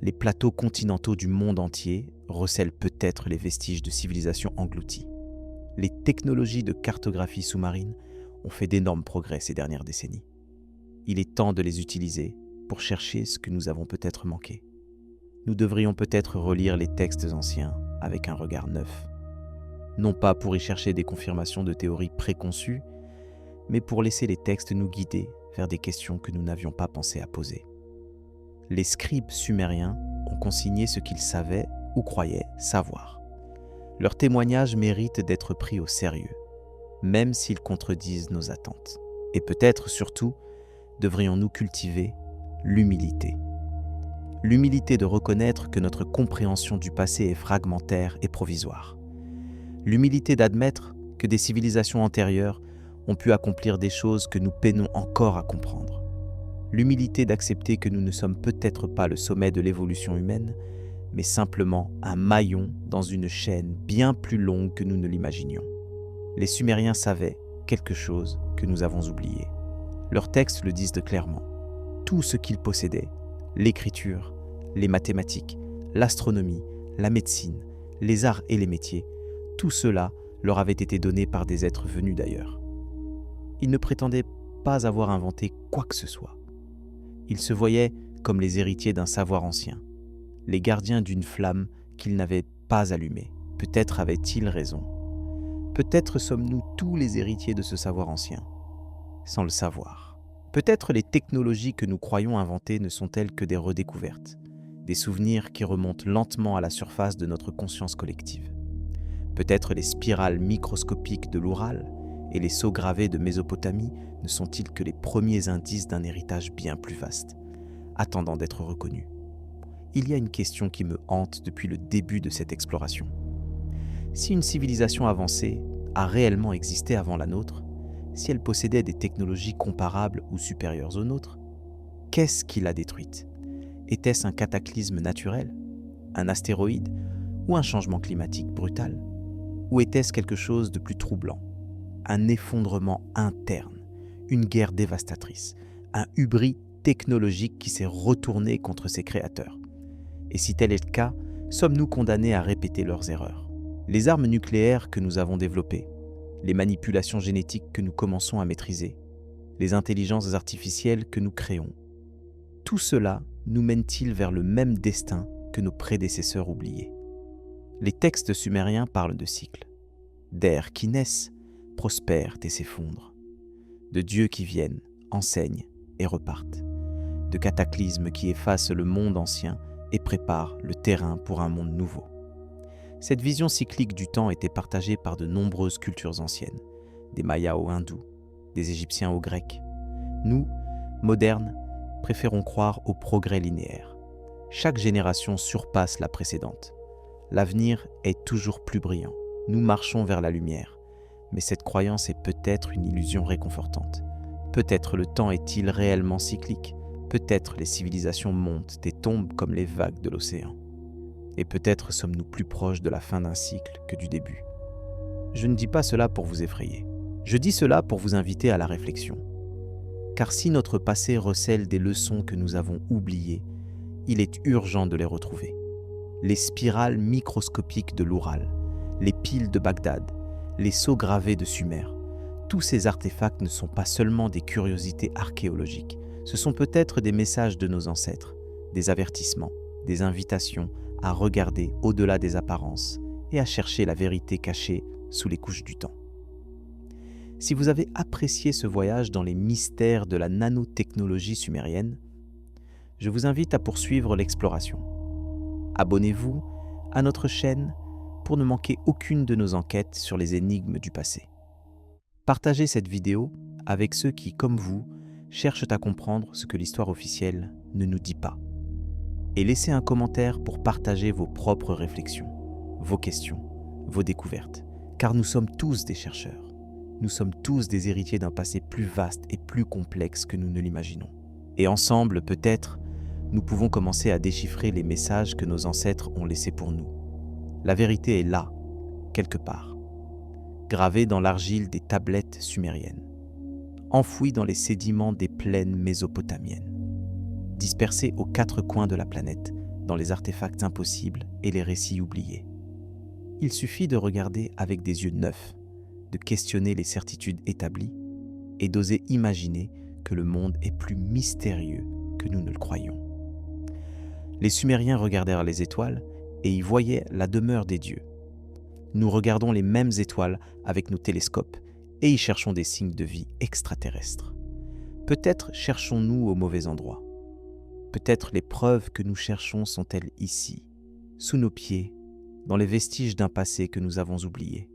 les plateaux continentaux du monde entier recèlent peut-être les vestiges de civilisations englouties. Les technologies de cartographie sous-marine ont fait d'énormes progrès ces dernières décennies. Il est temps de les utiliser pour chercher ce que nous avons peut-être manqué. Nous devrions peut-être relire les textes anciens avec un regard neuf. Non pas pour y chercher des confirmations de théories préconçues, mais pour laisser les textes nous guider vers des questions que nous n'avions pas pensé à poser. Les scribes sumériens ont consigné ce qu'ils savaient ou croyaient savoir. Leurs témoignages méritent d'être pris au sérieux, même s'ils contredisent nos attentes. Et peut-être surtout, devrions-nous cultiver l'humilité. L'humilité de reconnaître que notre compréhension du passé est fragmentaire et provisoire. L'humilité d'admettre que des civilisations antérieures ont pu accomplir des choses que nous peinons encore à comprendre. L'humilité d'accepter que nous ne sommes peut-être pas le sommet de l'évolution humaine, mais simplement un maillon dans une chaîne bien plus longue que nous ne l'imaginions. Les Sumériens savaient quelque chose que nous avons oublié. Leurs textes le disent clairement. Tout ce qu'ils possédaient, l'écriture, les mathématiques, l'astronomie, la médecine, les arts et les métiers, tout cela leur avait été donné par des êtres venus d'ailleurs. Ils ne prétendaient pas avoir inventé quoi que ce soit. Ils se voyaient comme les héritiers d'un savoir ancien, les gardiens d'une flamme qu'ils n'avaient pas allumée. Peut-être avaient-ils raison. Peut-être sommes-nous tous les héritiers de ce savoir ancien, sans le savoir. Peut-être les technologies que nous croyons inventées ne sont-elles que des redécouvertes, des souvenirs qui remontent lentement à la surface de notre conscience collective. Peut-être les spirales microscopiques de l'Oural et les sceaux gravés de Mésopotamie ne sont-ils que les premiers indices d'un héritage bien plus vaste, attendant d'être reconnu. Il y a une question qui me hante depuis le début de cette exploration. Si une civilisation avancée a réellement existé avant la nôtre, si elle possédait des technologies comparables ou supérieures aux nôtres, qu'est-ce qui l'a détruite ? Était-ce un cataclysme naturel, un astéroïde ou un changement climatique brutal ? Ou était-ce quelque chose de plus troublant ? Un effondrement interne, une guerre dévastatrice, un hubris technologique qui s'est retourné contre ses créateurs. Et si tel est le cas, sommes-nous condamnés à répéter leurs erreurs ? Les armes nucléaires que nous avons développées, les manipulations génétiques que nous commençons à maîtriser, les intelligences artificielles que nous créons, tout cela nous mène-t-il vers le même destin que nos prédécesseurs oubliés ? Les textes sumériens parlent de cycles, d'ères qui naissent, prospèrent et s'effondrent, de dieux qui viennent, enseignent et repartent, de cataclysmes qui effacent le monde ancien et préparent le terrain pour un monde nouveau. Cette vision cyclique du temps était partagée par de nombreuses cultures anciennes, des Mayas aux Hindous, des Égyptiens aux Grecs. Nous, modernes, préférons croire au progrès linéaire. Chaque génération surpasse la précédente. L'avenir est toujours plus brillant. Nous marchons vers la lumière. Mais cette croyance est peut-être une illusion réconfortante. Peut-être le temps est-il réellement cyclique. Peut-être les civilisations montent et tombent comme les vagues de l'océan. Et peut-être sommes-nous plus proches de la fin d'un cycle que du début. Je ne dis pas cela pour vous effrayer. Je dis cela pour vous inviter à la réflexion. Car si notre passé recèle des leçons que nous avons oubliées, il est urgent de les retrouver. Les spirales microscopiques de l'Oural, les piles de Bagdad, les sceaux gravés de Sumer, tous ces artefacts ne sont pas seulement des curiosités archéologiques, ce sont peut-être des messages de nos ancêtres, des avertissements, des invitations à regarder au-delà des apparences et à chercher la vérité cachée sous les couches du temps. Si vous avez apprécié ce voyage dans les mystères de la nanotechnologie sumérienne, je vous invite à poursuivre l'exploration. Abonnez-vous à notre chaîne pour ne manquer aucune de nos enquêtes sur les énigmes du passé. Partagez cette vidéo avec ceux qui, comme vous, cherchent à comprendre ce que l'histoire officielle ne nous dit pas. Et laissez un commentaire pour partager vos propres réflexions, vos questions, vos découvertes, car nous sommes tous des chercheurs. Nous sommes tous des héritiers d'un passé plus vaste et plus complexe que nous ne l'imaginons. Et ensemble, peut-être, nous pouvons commencer à déchiffrer les messages que nos ancêtres ont laissés pour nous. La vérité est là, quelque part, gravée dans l'argile des tablettes sumériennes, enfouie dans les sédiments des plaines mésopotamiennes, dispersée aux quatre coins de la planète, dans les artefacts impossibles et les récits oubliés. Il suffit de regarder avec des yeux neufs, de questionner les certitudes établies et d'oser imaginer que le monde est plus mystérieux que nous ne le croyons. Les Sumériens regardèrent les étoiles et y voyaient la demeure des dieux. Nous regardons les mêmes étoiles avec nos télescopes et y cherchons des signes de vie extraterrestres. Peut-être cherchons-nous au mauvais endroit. Peut-être les preuves que nous cherchons sont-elles ici, sous nos pieds, dans les vestiges d'un passé que nous avons oublié.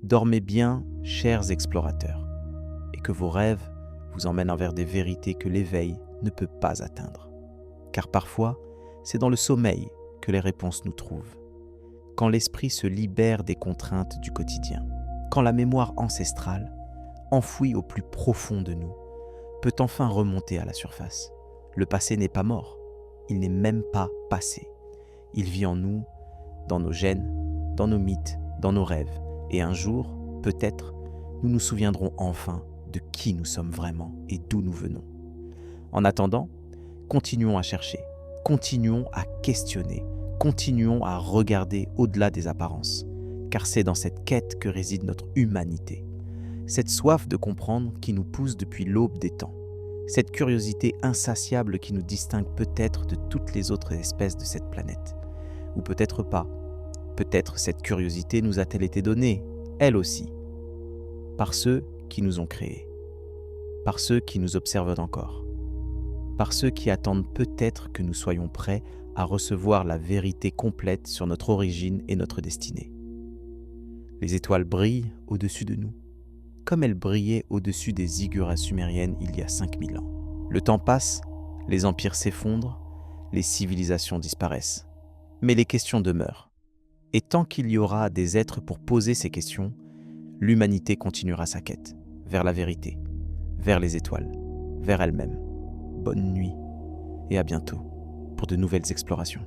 Dormez bien, chers explorateurs, et que vos rêves vous emmènent vers des vérités que l'éveil ne peut pas atteindre. Car parfois, c'est dans le sommeil que les réponses nous trouvent. Quand l'esprit se libère des contraintes du quotidien, quand la mémoire ancestrale, enfouie au plus profond de nous, peut enfin remonter à la surface. Le passé n'est pas mort, il n'est même pas passé. Il vit en nous, dans nos gènes, dans nos mythes, dans nos rêves. Et un jour, peut-être, nous nous souviendrons enfin de qui nous sommes vraiment et d'où nous venons. En attendant, continuons à chercher, continuons à questionner, continuons à regarder au-delà des apparences, car c'est dans cette quête que réside notre humanité, cette soif de comprendre qui nous pousse depuis l'aube des temps, cette curiosité insatiable qui nous distingue peut-être de toutes les autres espèces de cette planète, ou peut-être pas. Peut-être cette curiosité nous a-t-elle été donnée, elle aussi, par ceux qui nous ont créés, par ceux qui nous observent encore, par ceux qui attendent peut-être que nous soyons prêts à recevoir la vérité complète sur notre origine et notre destinée. Les étoiles brillent au-dessus de nous, comme elles brillaient au-dessus des zigguras sumériennes il y a 5000 ans. Le temps passe, les empires s'effondrent, les civilisations disparaissent, mais les questions demeurent. Et tant qu'il y aura des êtres pour poser ces questions, l'humanité continuera sa quête, vers la vérité, vers les étoiles, vers elle-même. Bonne nuit et à bientôt pour de nouvelles explorations.